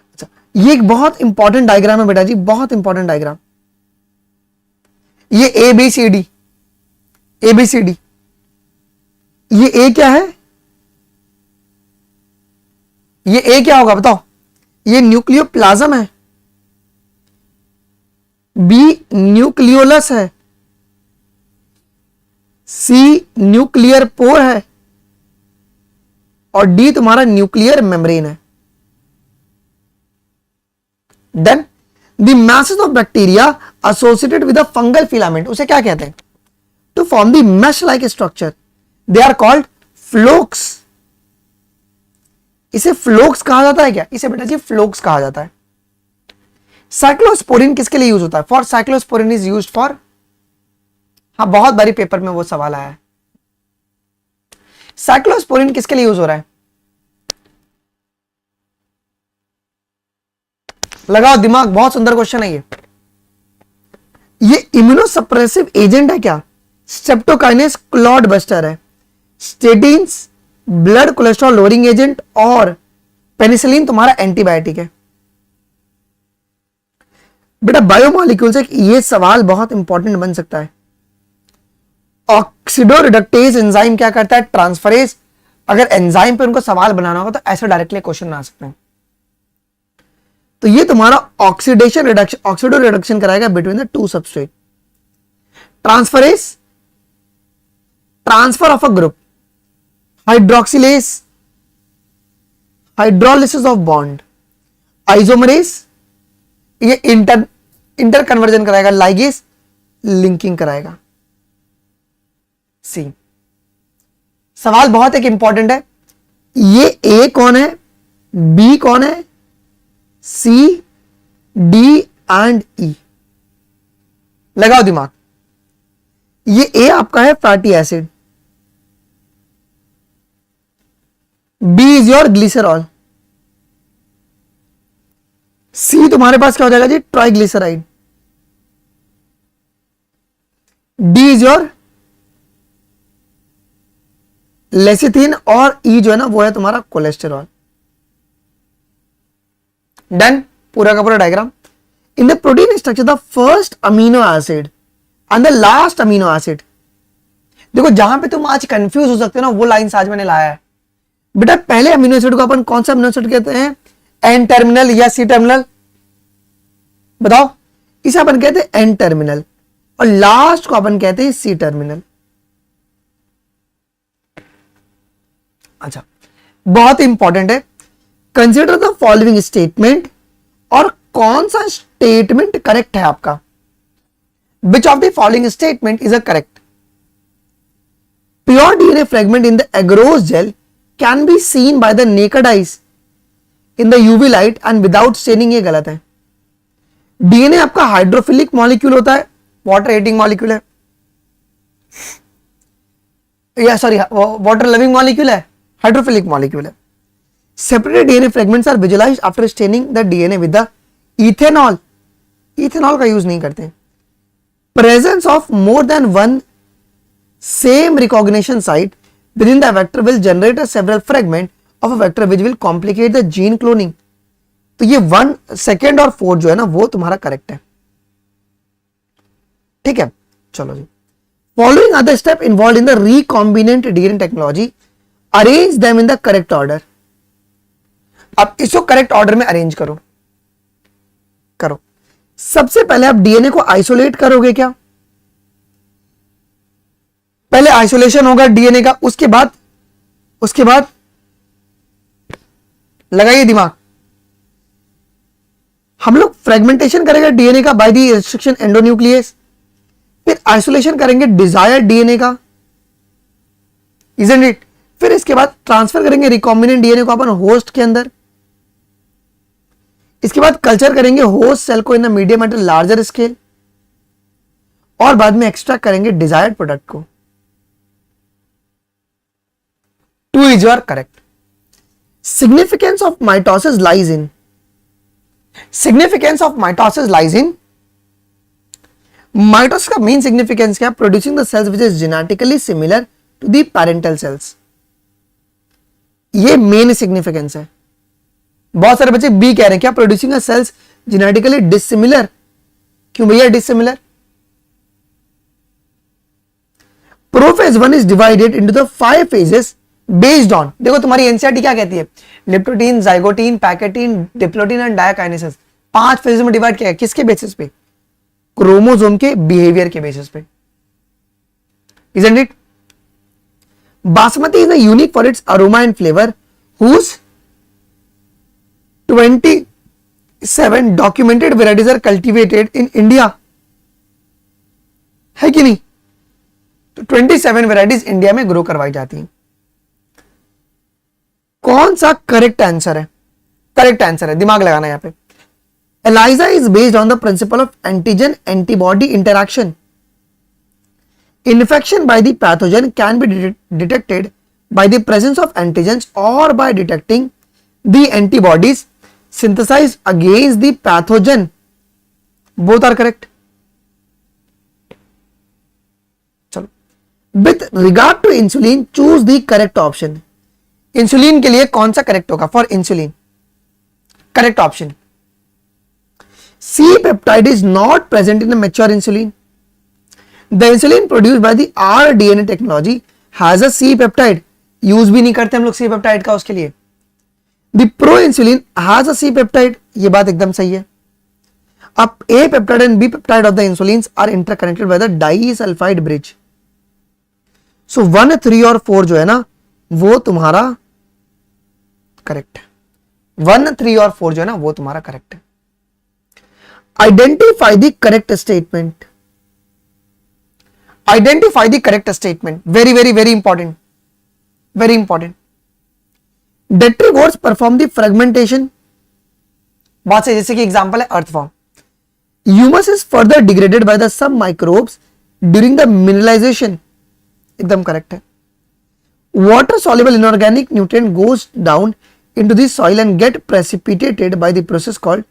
अच्छा, ये एक बहुत इंपॉर्टेंट डायग्राम है बेटा जी, बहुत इंपॉर्टेंट डायग्राम। ये A B C D, A B C D, ये ए क्या है, ये ए क्या होगा बताओ, ये न्यूक्लियोप्लाज्म है, बी न्यूक्लियोलस है, सी न्यूक्लियर पोर है, और डी तुम्हारा न्यूक्लियर मेम्ब्रेन है। Then the message of bacteria associated with a fungal filament, उसे क्या कहते हैं, to form the mesh like structure, they are called flocs. इसे फ्लोक्स कहा जाता है क्या, इसे बेटा जी फ्लोक्स कहा जाता है। साइक्लोस्पोरिन किसके लिए यूज होता है, for cyclosporin is used for, हाँ बहुत बारी पेपर में वो सवाल आया है। साइक्लोस्पोरिन किसके लिए यूज हो रहा है, लगाओ दिमाग, बहुत सुंदर क्वेश्चन है ये। ये इम्यूनोसप्रेसिव एजेंट है क्या? स्ट्रेप्टोकाइनेस क्लॉट बस्टर है, statins blood cholesterol lowering agent, और पेनिसिलिन तुम्हारा एंटीबायोटिक है। बेटा बायोमॉलिक्यूल से ये सवाल बहुत इंपॉर्टेंट बन सकता है। ऑक्सीडोरिडक्टेज एंजाइम क्या करता है? ट्रांसफरेज। अगर एंजाइम पे उनको सवाल बनाना होगा तो ऐसे डायरेक्टली क्वेश्चन बना सकते हैं। तो ये तुम्हारा ऑक्सीडेशन रिडक्शन, ऑक्सीडो रिडक्शन कराएगा between the two substrate. Transferase, transfer of a group. Hydroxylase, hydrolysis of bond. Isomerase, ये इंटर कन्वर्जन कराएगा। लाइगेज, लिंकिंग कराएगा। सी, सवाल बहुत एक इंपॉर्टेंट है। ये ए कौन है, बी कौन है, सी, डी एंड ई। लगाओ दिमाग। ये ए आपका है fatty acid, B is your glycerol, C तुम्हारे पास क्या हो जाएगा जी? Triglyceride, D is your lecithin, और ई जो है ना वो है तुम्हारा कोलेस्टेरॉल। डन, पूरा का पूरा diagram. In the protein structure the first amino acid and the last amino acid. देखो जहां पे तुम आज कंफ्यूज हो सकते हो ना, वो लाइंस आज मैंने लाया है। बेटा पहले अमीनो एसिड को अपन कौन सा अमीनो एसिड कहते हैं? एन टर्मिनल या सी टर्मिनल? बताओ। इसे अपन कहते हैं एन टर्मिनल, और लास्ट को अपन कहते हैं सी टर्मिनल। अच्छा, बहुत इंपॉर्टेंट है। कंसिडर द फॉलोइंग स्टेटमेंट, और कौन सा स्टेटमेंट करेक्ट है आपका? Which of the following statement is a correct? Pure DNA fragment in the agarose gel can be seen by the naked eyes in the UV light and without staining. ये गलत है। डीएनए आपका हाइड्रोफिलिक मॉलिक्यूल होता है, वाटर एटिंग मॉलिक्यूल है, या सॉरी वाटर लविंग मॉलिक्यूल है, हाइड्रोफिलिक मॉलिक्यूल है। Separated DNA fragments are visualized after staining the DNA with the ethanol. Ethanol का यूज नहीं करते। Presence of more than one same recognition site within the vector will generate a several fragment of a vector which will complicate the gene cloning। तो ये 1, 2 और 4 जो है ना वो तुम्हारा करेक्ट है। ठीक है, चलो जी। Following other step involve in the recombinant DNA technology, arrange them in the correct order. अब इसको करेक्ट ऑर्डर में अरेंज करो। सबसे पहले आप डीएनए को आइसोलेट करोगे क्या? पहले आइसोलेशन होगा डीएनए का, उसके बाद लगाइए दिमाग। हम लोग फ्रेगमेंटेशन करेंगे डीएनए का बाय द रिस्ट्रिक्शन एंडोन्यूक्लियस, फिर आइसोलेशन करेंगे डिजायर्ड डीएनए का, इजंट इट? फिर इसके बाद ट्रांसफर करेंगे रिकॉम्बिनेंट डीएनए को अपन होस्ट के अंदर। इसके बाद कल्चर करेंगे होस्ट सेल को in the medium at larger scale, और बाद में एक्सट्रैक्ट करेंगे डिजायर्ड प्रोडक्ट को। 2 is your correct. Significance of mitosis lies in mitosis का मेन सिग्निफिकेंस क्या? Producing the cells which is genetically similar to the parental cells. ये मेन सिग्निफिकेंस है। बहुत सारे बच्चे बी कह रहे हैं क्या? Producing cells genetically dissimilar. क्यों भैया dissimilar? Prophase 1 is divided into the 5 phases based on, देखो तुम्हारी एनसीईआरटी क्या कहती है? Leptotene, zygotene, pachytene, diplotene and diakinesis. 5 phase में डिवाइड किया है। किसके बेसिस पे? क्रोमोसोम के बिहेवियर के बेसिस पे, isn't it? Basmati is unique for its aroma and flavor, whose 27 documented varieties are cultivated in India। है कि नहीं? तो 27 वैरायटीज इंडिया में ग्रो करवाई जाती हैं। कौन सा करेक्ट आंसर है? करेक्ट आंसर है, दिमाग लगाना यहां पे। ELISA is based on the principle of antigen antibody interaction. Infection by the pathogen can be detected by the presence of antigens or by detecting the antibodies synthesized against the pathogen. Both are correct. With regard to insulin choose the correct option. Insulin के लिए कौन सा करेक्ट होगा? For insulin correct option C peptide is not present in mature insulin. The insulin produced by the rDNA technology has a C peptide. Use भी नहीं करते हम लोग सी पेप्टाइड का उसके लिए। The proinsulin has a C peptide, ये बात एकदम सही है। अब A peptide and B peptide of the insulin are interconnected by the disulphide bridge. So 1, 3 और 4 जो है ना वो तुम्हारा करेक्ट है। 1, 3 और 4 जो है ना वो तुम्हारा करेक्ट है। Identify the correct statement. Identify the correct statement, very very very important, very important. Detritivores perform the fragmentation. बहुत से, जैसे कि एग्जांपल है earthworm. Humus is further degraded by the some microbes during the mineralisation, एकदम करेक्ट है। Water soluble inorganic nutrient goes down into the soil and get precipitated by the process called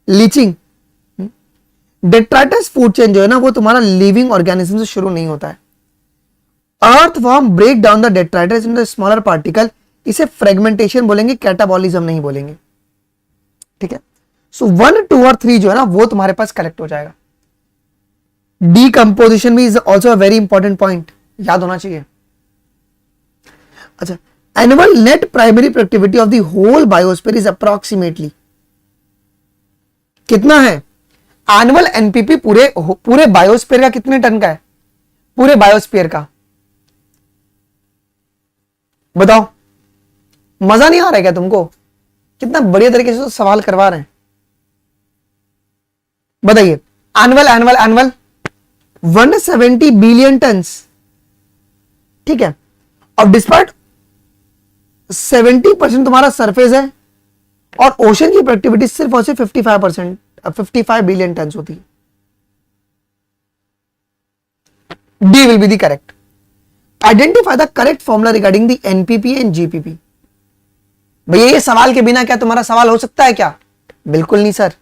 leaching. detritus food chain जो है ना वो तुम्हारा लिविंग ऑर्गेनिज्म से शुरू नहीं होता है। Earthworm break down the detritus into smaller particle, इसे फ्रेगमेंटेशन बोलेंगे, कैटाबॉलिज्म नहीं बोलेंगे। ठीक है, सो 1, 2 और 3 जो है ना वो तुम्हारे पास करेक्ट हो जाएगा। डीकंपोजिशन भी is also a very important point, याद होना चाहिए। अच्छा, annual net primary productivity of the whole biosphere is approximately कितना है? एनुअल एनपीपी पूरे बायोस्फीयर का कितने टन का है? पूरे बायोस्फीयर का बताओ। मजा नहीं आ रहा है क्या तुमको? कितना बढ़िया तरीके से तो सवाल करवा रहे हैं। बताइए, annual annual annual 170 billion turns. ठीक है, और डिस्पाइट 70% तुम्हारा सरफेस है और ओशन की प्रोडक्टिविटी सिर्फ और सिर्फ 55%, 55 बिलियन टन होती है। D will be the correct. Identify the correct formula regarding the NPP and GPP. भैया ये सवाल के बिना क्या तुम्हारा सवाल हो सकता है क्या? बिल्कुल नहीं sir.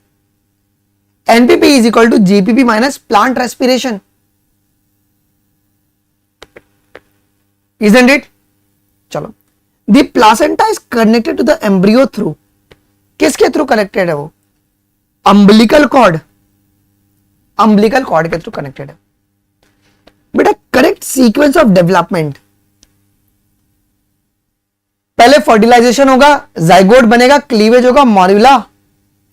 NPP is equal to GPP minus plant respiration, isn't it? चलो, the placenta is connected to the embryo through, किसके थ्रू कनेक्टेड है वो? अम्बिलिकल कॉर्ड, अम्बिलिकल कॉर्ड के थ्रू कनेक्टेड है। बेटा करेक्ट सीक्वेंस ऑफ डेवलपमेंट, पहले फर्टिलाइजेशन होगा, जाइगोट बनेगा, क्लीवेज होगा, मॉर्यूला,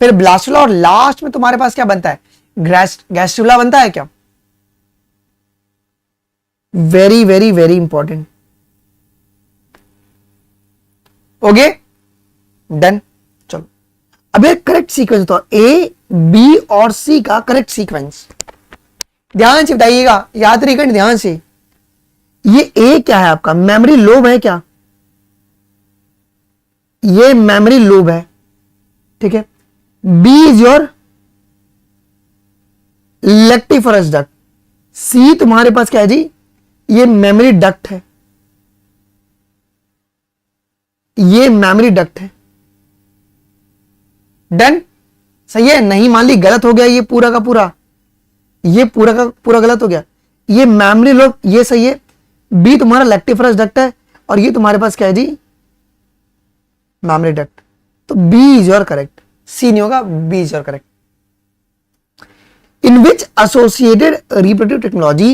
फिर ब्लास्टुला और लास्ट में तुम्हारे पास क्या बनता है? गैस्ट्रुला बनता है क्या? Very very very important. Okay done. चलो अब ये करेक्ट सीक्वेंस तो ए बी और सी का करेक्ट सीक्वेंस ध्यान से बताइएगा, याद रखिए ध्यान से। ये ए क्या है आपका? मेमोरी लोब है क्या? ये मेमोरी लोब है, ठीक है। बी इज योर लेक्टिफरस डक्ट, सी तुम्हारे पास क्या है जी? ये मेमोरी डक्ट है, ये मेमोरी डक्ट है। डन, सही है? नहीं मान ली गलत हो गया, ये पूरा का पूरा, ये पूरा का पूरा गलत हो गया। ये मेमोरी लोब, ये सही है। बी तुम्हारा लेक्टिफरस डक्ट है और ये तुम्हारे पास क्या है जी? Mammary duct. तो B is your correct, C नहीं होगा, B is your correct. In which associated reproductive technology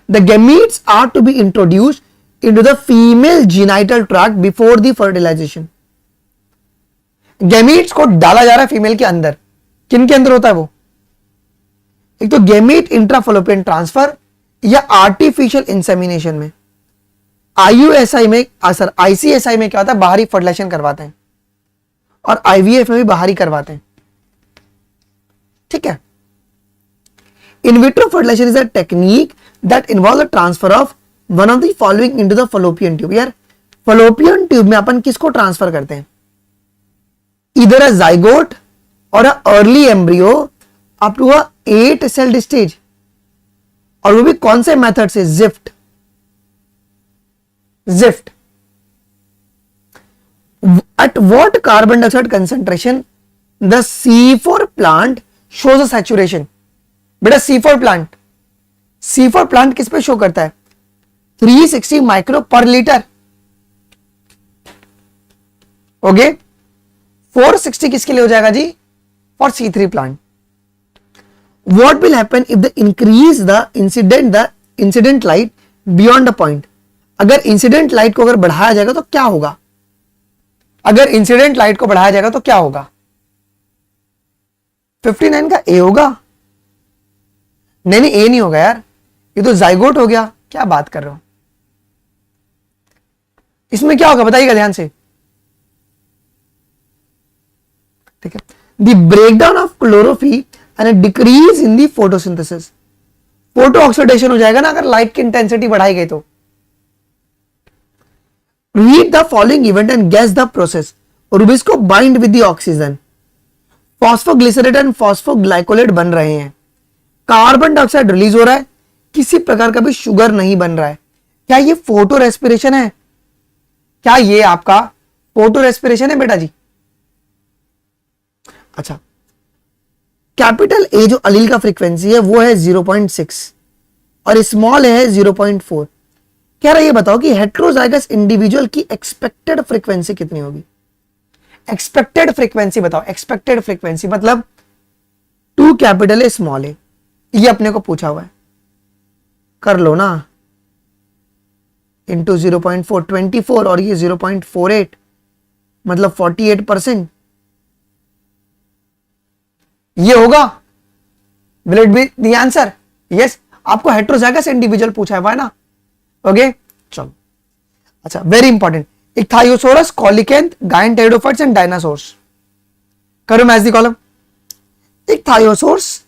the gametes are to be introduced into the female genital tract before the fertilization? Gametes को डाला जा रहा है फीमेल के अंदर। किन के अंदर होता है वो? एक तो गैमीट इंट्राफलोपियन ट्रांसफर या आर्टिफिशियल इंसेमिनेशन में। आईयूएसआई में सर आईसीएसआई में क्या होता है? बाहरी फर्टिलाइजेशन करवाते हैं और आईवीएफ में भी बाहरी करवाते हैं, ठीक है। In vitro fertilization is a technique that involves the transfer of one of the following into the fallopian tube। यार fallopian tube में अपन किसको ट्रांसफर करते हैं? Either a zygote or a early embryo up to a 8 celled stage, और वो भी कौन से मेथड से? Gift. Gift. At what carbon dioxide concentration the C4 plant shows a saturation? बेटा C4 प्लांट, C4 प्लांट किस पे शो करता है? 360 माइक्रो पर लीटर। ओके, 460 किसके लिए हो जाएगा जी? For C3 plant. What will happen if the increase the incident light beyond a point? अगर इंसिडेंट लाइट को अगर बढ़ाया जाएगा तो क्या होगा? अगर इंसिडेंट लाइट को बढ़ाया जाएगा तो क्या होगा? 59 का ए होगा? नहीं नहीं, ए नहीं होगा यार, ये तो जाइगोट हो गया। क्या बात कर रहे हो? इसमें क्या होगा बताइएगा ध्यान से। ठीक है, the breakdown of chlorophyll and decrease in the photosynthesis. Photo oxidation हो जाएगा ना अगर लाइट की इंटेंसिटी बढ़ाई गई तो। Read the following event and guess the process. RuBisCO bind with the oxygen, phosphoglycerate and phosphoglycolate बन रहे हैं, कार्बन डाइऑक्साइड रिलीज हो रहा है, किसी प्रकार का भी शुगर नहीं बन रहा है। क्या ये फोटो रेस्पिरेशन है? क्या ये आपका फोटो रेस्पिरेशन है बेटा जी? अच्छा, कैपिटल ए जो अलील का फ्रीक्वेंसी है वो है 0.6 और स्मॉल है 0.4। कह रहा है ये बताओ कि हेट्रोजाइगस इंडिविजुअल की एक्सपेक्टेड फ्रीक्वेंसी कितनी होगी? एक्सपेक्टेड फ्रीक्वेंसी बताओ। एक्सपेक्टेड फ्रीक्वेंसी मतलब 2 कैपिटल ए स्मॉल ए, ये अपने को पूछा हुआ है, कर लो ना, इंटू 0.4 24 और ये 0.48 मतलब 48%। ये होगा, will it be the answer? Yes, आपको हेट्रोजाइगस इंडिविजुअल पूछा है ना। ओके चलो, अच्छा वेरी इंपॉर्टेंट, इक्थायोसोरस, कोलिकेंथ, गायंटेरोडाइट्स एंड डायनासोर्स। करो match the column. Ichthyosaurs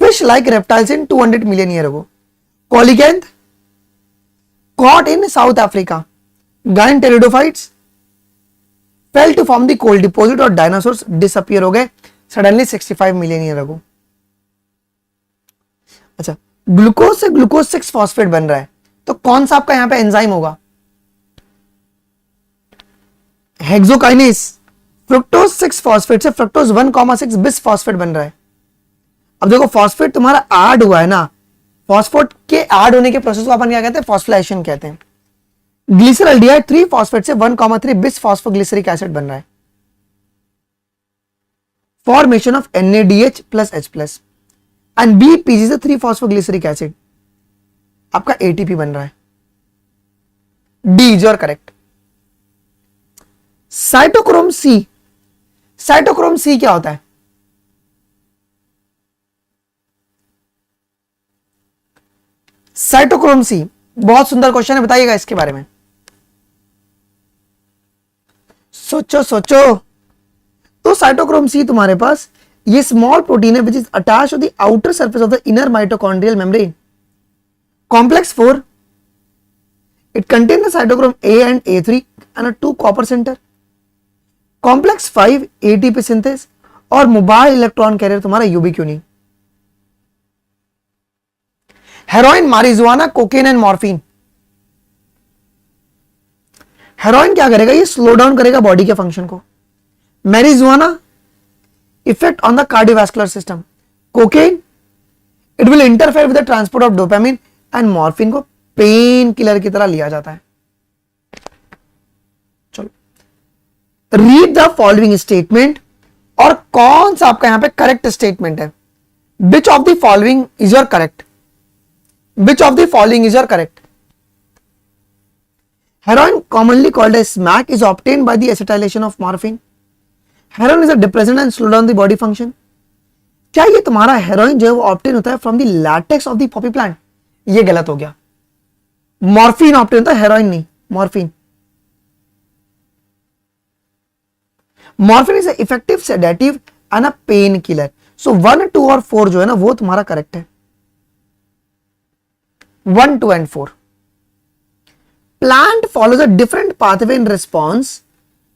fish like reptiles in 200 million year ago. Coelacanth caught in South Africa. Gynterodophytes fell to form the coal deposit और dinosaurs disappear हो गए suddenly 65 million year ago. अच्छा, ग्लूकोज से ग्लूकोज 6 फॉस्फेट बन रहा है तो कौन सा आपका यहां पे एंजाइम होगा? हेक्सोकाइनेस। फ्रुक्टोज 6 फॉस्फेट से फ्रुक्टोज 1,6 बिस फॉस्फेट बन रहा है। अब देखो फॉस्फेट तुम्हारा ऐड हुआ है ना, फॉस्फेट के ऐड होने के प्रोसेस को अपन क्या कहते हैं? फॉस्फोराइलेशन कहते हैं। ग्लिसरॉल्डिहाइड 3 फॉस्फेट से 1,3 बिस फॉस्फोग्लिसरिक एसिड बन रहा है। Formation of NADH plus H+ and BPG से 3 फॉस्फोग्लिसरिक एसिड, आपका ATP बन रहा है। D is your correct. Cytochrome C, cytochrome C क्या होता है? साइटोक्रोम सी बहुत सुंदर क्वेश्चन है, बताइएगा इसके बारे में। सोचो सोचो। तो साइटोक्रोम सी तुम्हारे पास ये स्मॉल प्रोटीन है which is attach to the outer surface of the inner mitochondrial membrane. Complex 4 it contain the cytochrome A and A3 and 2 copper centre. Complex 5 ATP synthase और मोबाइल इलेक्ट्रॉन कैरियर तुम्हारा ubiquinone. Heroin, marijuana, cocaine and morphine. Heroin क्या करेगा? ये स्लो डाउन करेगा बॉडी के फंक्शन को। Marijuana effect on the cardiovascular system. Cocaine it will interfere with the transport of dopamine and morphine को पेन किलर की तरह लिया जाता है। चलो रीड द फॉलोइंग स्टेटमेंट और कौन सा आपका यहां पे करेक्ट स्टेटमेंट है? विच of the following is your correct? Which of the following is your correct? Heroin, commonly called as smack, is obtained by the acetylation of morphine. Heroin is a depressant and slow down the body function. क्या ये तुम्हारा हेरोइन जो है वो ऑप्टेन होता है from the latex of the Poppy plant? ये गलत हो गया। मॉर्फिन ऑप्टेन होता है, हेरोइन नहीं। Morphine, morphine is a effective sedative and a painkiller. So 1, 2 और 4 जो है ना वो तुम्हारा करेक्ट है। 1, 2 and 4. Plant follows a different pathway in response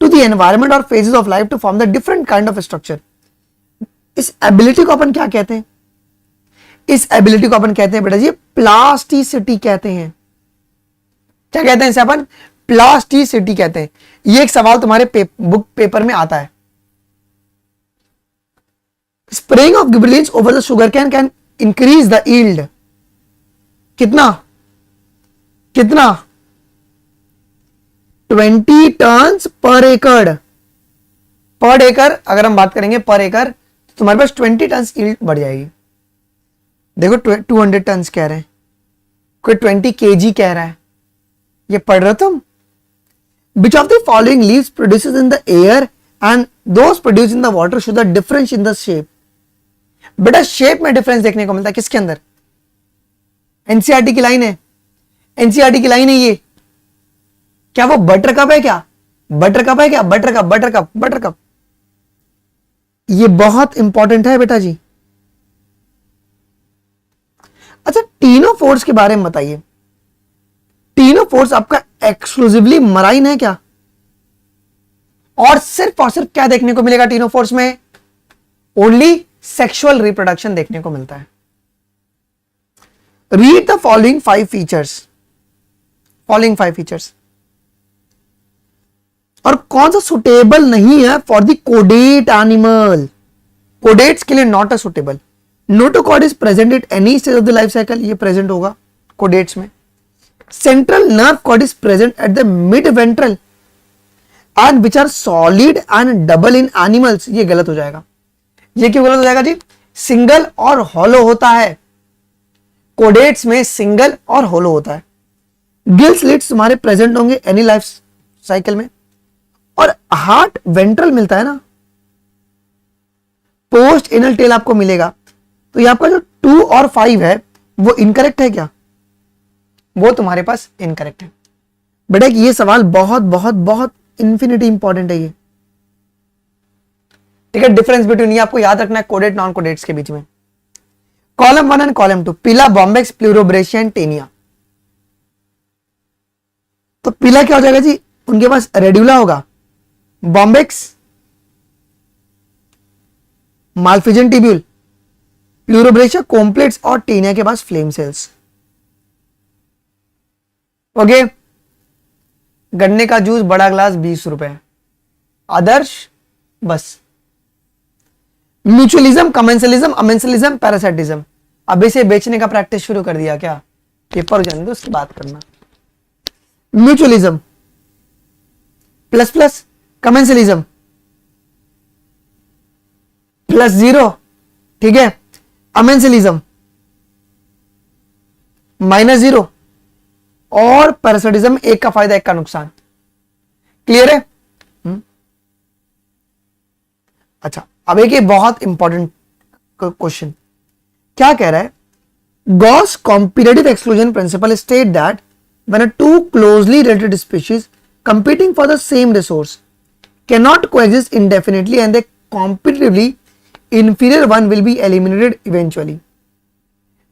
to the environment or phases of life to form the different kind of structure. इस एबिलिटी को अपन क्या कहते हैं? इस एबिलिटी को अपन कहते हैं बेटा जी प्लास्टिसिटी कहते हैं। क्या कहते हैं इसे अपन? प्लास्टिसिटी कहते हैं। ये एक सवाल तुम्हारे बुक पेपर में आता है। Spraying of gibberellins over the sugarcane can increase the yield. कितना? कितना? 20 टन्स पर एकड़। पर एकड़ अगर हम बात करेंगे पर एकड़ तो तुम्हारे पास 20 टन्स यील्ड बढ़ जाएगी। देखो 200 टन्स कह रहे हैं, कोई 20 kg कह रहा है, ये पढ़ रहे हो तुम? Which of the following leaves produces in the air and those produced in the water show the difference in the shape? बेटा शेप में डिफरेंस देखने को मिलता है किसके अंदर? एनसीईआरटी की लाइन है, एनसीईआरटी की लाइन है ये। क्या वो बटर कप है क्या? बटर कप है क्या? Butter cup, butter cup, butter cup. ये बहुत इंपॉर्टेंट है बेटा जी। अच्छा टीनो फोर्स के बारे में बताइए। टीनो फोर्स आपका एक्सक्लूसिवली मराइन है क्या? और सिर्फ क्या देखने को मिलेगा टीनो फोर्स में? ओनली सेक्सुअल रिप्रोडक्शन देखने को मिलता है। Read the following 5 features. Following 5 features और कौन सा सुटेबल नहीं है फॉर द कोडेट एनिमल? कोडेट्स के लिए not a suitable. Notochord is present at any stage of the life cycle, ये प्रेजेंट होगा कोडेट्स में। Central nerve cord is present at the mid ventral and which are solid and double in animals, ये गलत हो जाएगा। ये क्यों गलत हो जाएगा जी? सिंगल और हॉलो होता है, कोडेट्स में सिंगल और हॉलो होता है। गिल स्लिट्स तुम्हारे प्रेजेंट होंगे एनी लाइफ साइकिल में। और हार्ट वेंट्रल मिलता है ना, पोस्ट एनल टेल आपको मिलेगा। तो ये आपका जो 2 और 5 है वो इनकरेक्ट है क्या? वो तुम्हारे पास इनकरेक्ट है। बेटा ये सवाल बहुत बहुत बहुत इंफिनिटी इंपॉर्टेंट है ये। ठीक है, डिफरेंस बिटवीन, ये आपको याद रखना है कोडेट नॉन कोडेट्स के बीच में। कॉलम 1 एंड कॉलम 2, पीला, बॉम्बेक्स, प्लूरोब्रेशिया एंड टेनिया। तो पीला क्या हो जाएगा जी? उनके पास रेड्यूला होगा, बॉम्बेक्स मालफिजन टिब्यूल, प्लूरोब्रेशिया कॉम्प्लेक्स और टेनिया के पास फ्लेम सेल्स। ओके, गन्ने का जूस बड़ा ग्लास 20 रुपए। आदर्श बस। Mutualism, commensalism, amensalism, parasitism. अब इसे बेचने का प्रैक्टिस शुरू कर दिया क्या? पेपर हो जाने दो उसकी बात करना। म्यूचुअलिज्म प्लस प्लस, कमेंसलिज्म +0, ठीक है। अमेंसलिज्म -0 और पैरासाइटिज्म, एक का फायदा एक का नुकसान। क्लियर है? अच्छा अब एक बहुत इंपॉर्टेंट क्वेश्चन क्या कह रहा है? Gauss competitive exclusion principle state that when a 2 closely related species competing for the same resource cannot coexist indefinitely and the competitively inferior one will be eliminated eventually.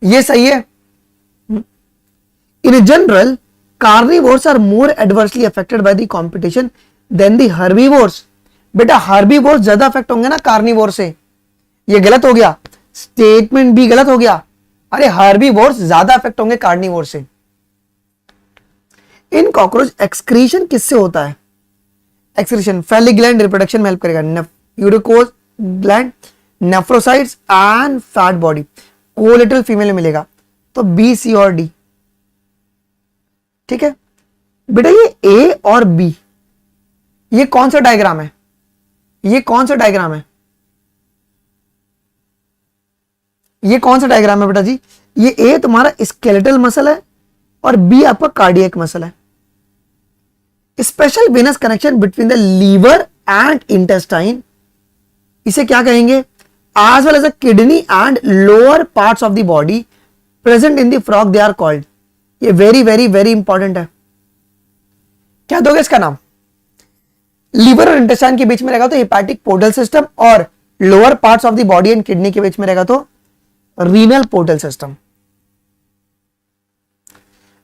ये सही है? In general, carnivores are more adversely affected by the competition than the herbivores. बेटा herbivores ज्यादा अफेक्ट होंगे ना कार्निवोर से, ये गलत हो गया, स्टेटमेंट भी गलत हो गया। अरे herbivores ज्यादा अफेक्ट होंगे कार्निवोर से। इन कॉकरोच एक्सक्रीशन किससे होता है? एक्सक्रीशन फैलिक ग्लैंड रिप्रोडक्शन में हेल्प करेगा, uricose gland, nephrocytes and fat body. Collateral female में मिलेगा, तो बी, सी और डी। ठीक है बेटा, ये ए और बी, ये कौन सा डायग्राम है? ये कौन सा डायग्राम है? ये कौन सा डायग्राम है बेटा जी? ये ए तुम्हारा स्केलेटल मसल है और बी आपका कार्डियक मसल है। Special venous connection between the liver and intestine, इसे क्या कहेंगे? As well as the kidney and lower parts of the body present in the frog, they are called. ये वेरी वेरी वेरी इंपॉर्टेंट है। क्या दोगे इसका नाम? लीवर और इंटेस्टाइन के बीच में रहेगा तो हेपेटिक पोर्टल सिस्टम, और lower parts of the body and kidney के बीच में रहेगा तो रीनल पोर्टल सिस्टम।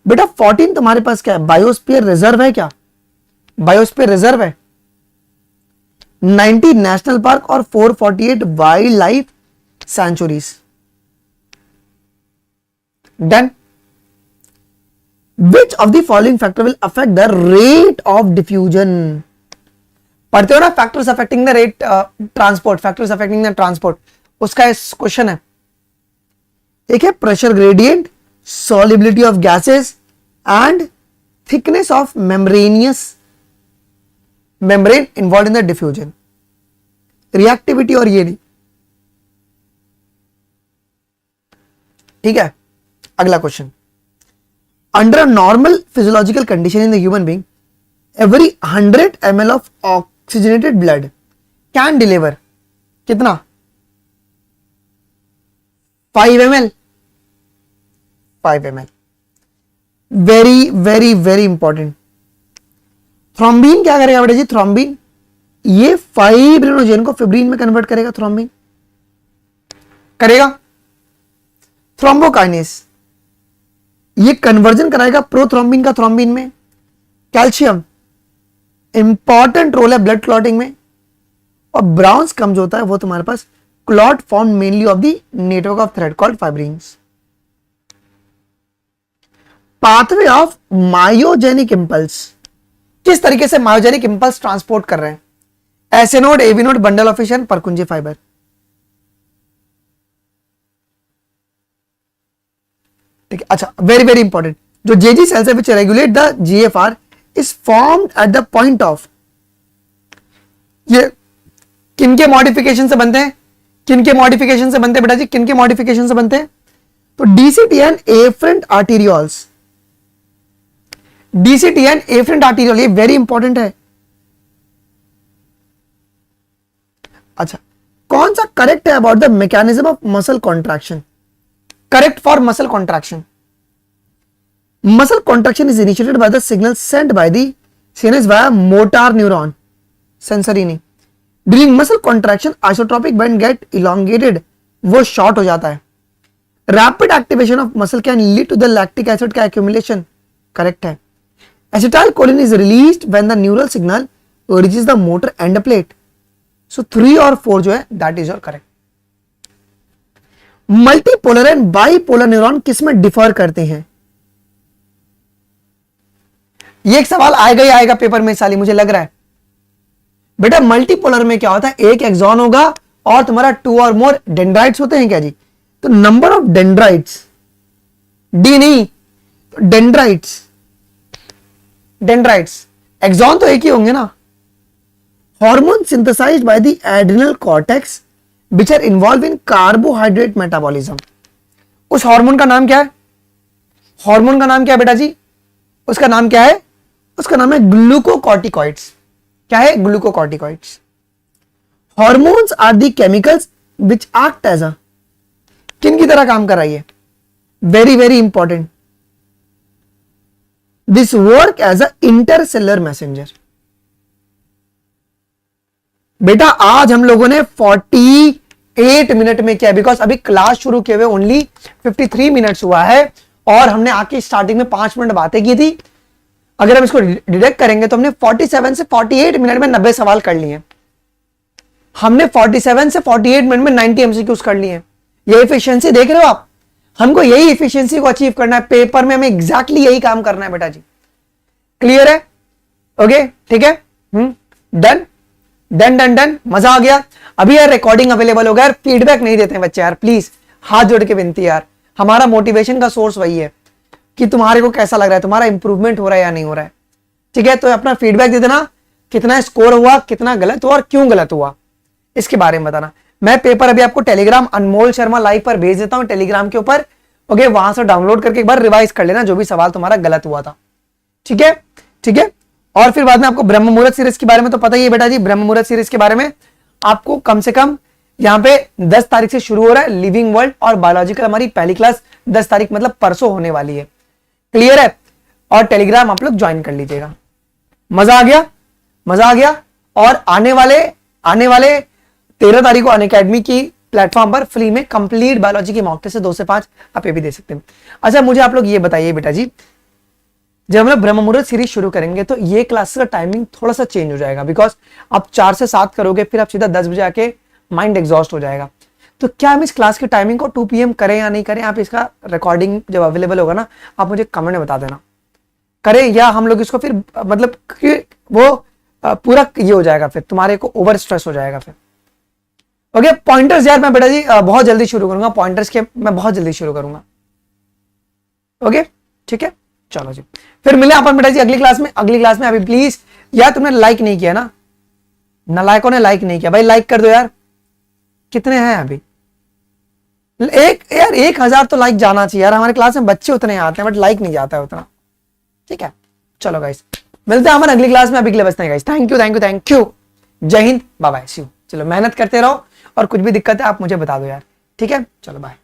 बेटा 14 तुम्हारे पास क्या है? बायोस्फीयर रिजर्व है क्या? बायोस्फीयर रिजर्व है। 90 नेशनल पार्क और 448 wild life sanctuaries. Done. Which of the following factor will affect the rate of diffusion? पढ़ते हो ना factors affecting the rate transport, factors affecting the transport, उसका क्वेश्चन है। एक है pressure gradient, solubility of gases, and thickness of membrane involved in the diffusion. Reactivity और ये नहीं, ठीक है। अगला question, under a normal physiological condition in the human being every 100 ml of oxygenated blood can deliver कितना? 5 ml। 5 ml। Very very very important. Thrombin क्या करेगा बेटा जी? थ्रोम्बिन ये फाइब्रिनोजेन को फिब्रिन में कन्वर्ट करेगा, थ्रोम्बिन करेगा। थ्रोम्बोकाइनेस ये कन्वर्जन कराएगा प्रोथ्रोम्बिन का थ्रोम्बिन में। कैल्शियम इंपॉर्टेंट रोल है ब्लड क्लॉटिंग में। और ब्राउन स्कम जो होता है वो तुम्हारे पास clot form mainly of the network of thread called fibrins. Pathway of myogenic impulse, किस तरीके से मायोजेनिक इंपल्स ट्रांसपोर्ट कर रहे हैं? SA node, AV node, bundle of फिशन, परकुंजी फाइबर। ठीक है, अच्छा वेरी वेरी इंपॉर्टेंट, जो जेजी सेल्स है विच regulate the GFR is formed at the point of, ये किनके मॉडिफिकेशन से बनते हैं? किनके मॉडिफिकेशन से बनते हैं बेटा जी? किनके मॉडिफिकेशन से बनते हैं? तो DCT and efferent arterioles, DCT and efferent arteriole ये वेरी इंपॉर्टेंट है। अच्छा, कौन सा करेक्ट है about the mechanism of muscle contraction? Correct for muscle contraction, muscle contraction is initiated by the signal sent by the CNS via motor neuron, sensory नहीं। During muscle contraction isotropic band get elongated, वो शॉर्ट हो जाता है। Rapid activation of muscle can lead to the lactic acid का एक्यूमुलेशन, करेक्ट है। Acetylcholine is released when the neural signal reaches the motor end plate. So 3 और 4 जो है that is your correct. Multipolar and bipolar neuron किस में डिफर करते हैं? ये एक सवाल आएगा ही आएगा पेपर में साली, मुझे लग रहा है। बेटा मल्टीपोलर में क्या होता है? एक एक्सॉन होगा और तुम्हारा 2 और मोर डेंड्राइट्स होते हैं क्या जी? तो नंबर ऑफ डेंड्राइट्स, डी नहीं, तो डेंड्राइट्स, डेंड्राइट्स एक्सॉन तो एक ही होंगे ना। Hormone synthesized by the adrenal cortex which are involved in carbohydrate metabolism। उस हार्मोन का नाम क्या है? हार्मोन का नाम क्या है बेटा जी? उसका नाम क्या है? उसका नाम है ग्लूकोकॉर्टिकॉइड्स। क्या है? Glucocorticoids. Hormones are the chemicals which act as a, किन की तरह काम कर रही है? Very very important, this work as a intercellular messenger. बेटा आज हम लोगों ने 48 मिनट में किया, बिकॉज अभी क्लास शुरू किए हुए ओनली 53 मिनट्स हुआ है और हमने आके स्टार्टिंग में 5 मिनट बातें की थी। अगर हम इसको डिडक्ट करेंगे तो हमने 47 से 48 मिनट में 90 सवाल कर लिए। हमने 47 से 48 मिनट में 90 एमसीक्यूज कर लिए। ये एफिशिएंसी देख रहे हो आप? हमको यही एफिशिएंसी को अचीव करना है पेपर में, हमें एग्जैक्टली यही काम करना है बेटा जी। क्लियर है? ओके ठीक है, डन डन डन डन। मजा आ गया? अभी यार रिकॉर्डिंग अवेलेबल हो गया यार, फीडबैक नहीं देते हैं बच्चे यार, प्लीज हाथ जोड़ के विनती यार। हमारा मोटिवेशन का सोर्स वही है कि तुम्हारे को कैसा लग रहा है, तुम्हारा इंप्रूवमेंट हो रहा है या नहीं हो रहा है। ठीक है, तो अपना फीडबैक दे देना, कितना स्कोर हुआ, कितना गलत हुआ और क्यों गलत हुआ, इसके बारे में बताना। मैं पेपर अभी आपको टेलीग्राम अनमोल शर्मा लाइव पर भेज देता हूं टेलीग्राम के ऊपर। ओके, वहां से डाउनलोड करके एक बार रिवाइज कर लेना जो भी सवाल तुम्हारा गलत हुआ था। ठीक है ठीक है। और फिर बाद में आपको ब्रह्म मुहूर्त सीरीज के बारे में तो पता ही है बेटा जी। ब्रह्म मुहूर्त सीरीज के बारे में आपको कम से कम यहाँ पे 10 तारीख से शुरू हो रहा है लिविंग वर्ल्ड और बायोलॉजिकल, हमारी पहली क्लास 10 तारीख मतलब परसों होने वाली है। क्लियर है? और टेलीग्राम आप लोग ज्वाइन कर लीजिएगा। मजा आ गया? मजा आ गया। और आने वाले 13 तारीख को अनअकैडमी की प्लेटफॉर्म पर फ्री में कंप्लीट बायोलॉजी की मॉक टेस्ट से 2 से 5 आप ये भी दे सकते हैं। अच्छा मुझे आप लोग ये बताइए बेटा जी, जब हम लोग ब्रह्म मुहूर्त सीरीज शुरू करेंगे तो ये क्लास का टाइमिंग थोड़ा सा चेंज हो जाएगा, बिकॉज आप 4 से 7 करोगे, फिर आप सीधा 10 बजे आके माइंड एग्जॉस्ट हो जाएगा। तो क्या हम इस क्लास के टाइमिंग को 2 PM करें या नहीं करें? आप इसका रिकॉर्डिंग जब अवेलेबल होगा ना, आप मुझे कमेंट में बता देना, करें या हम लोग इसको फिर मतलब कि वो पूरा ये हो जाएगा, फिर तुम्हारे को ओवर स्ट्रेस हो जाएगा फिर। ओके, पॉइंटर्स यार मैं बेटा जी बहुत जल्दी शुरू करूंगा, पॉइंटर्स के मैं बहुत जल्दी शुरू करूंगा। ओके ठीक है चलो जी, फिर मिले अपन बेटा जी अगली क्लास में। अगली क्लास में अभी प्लीज यार तुमने लाइक नहीं किया ना, नालायकों ने लाइक नहीं किया भाई, लाइक कर दो यार। कितने हैं अभी? एक यार 1000 तो लाइक जाना चाहिए यार, हमारे क्लास में बच्चे उतने आते हैं बट लाइक नहीं जाता है उतना। ठीक है चलो गाइस, मिलते हैं हमारे अगली क्लास में, अभी के लिए बचते हैं guys. Thank you thank you thank you, जय हिंद, बाय बाय, सी यू। चलो मेहनत करते रहो और कुछ भी दिक्कत है आप मुझे बता दो यार, ठीक है चलो बाय।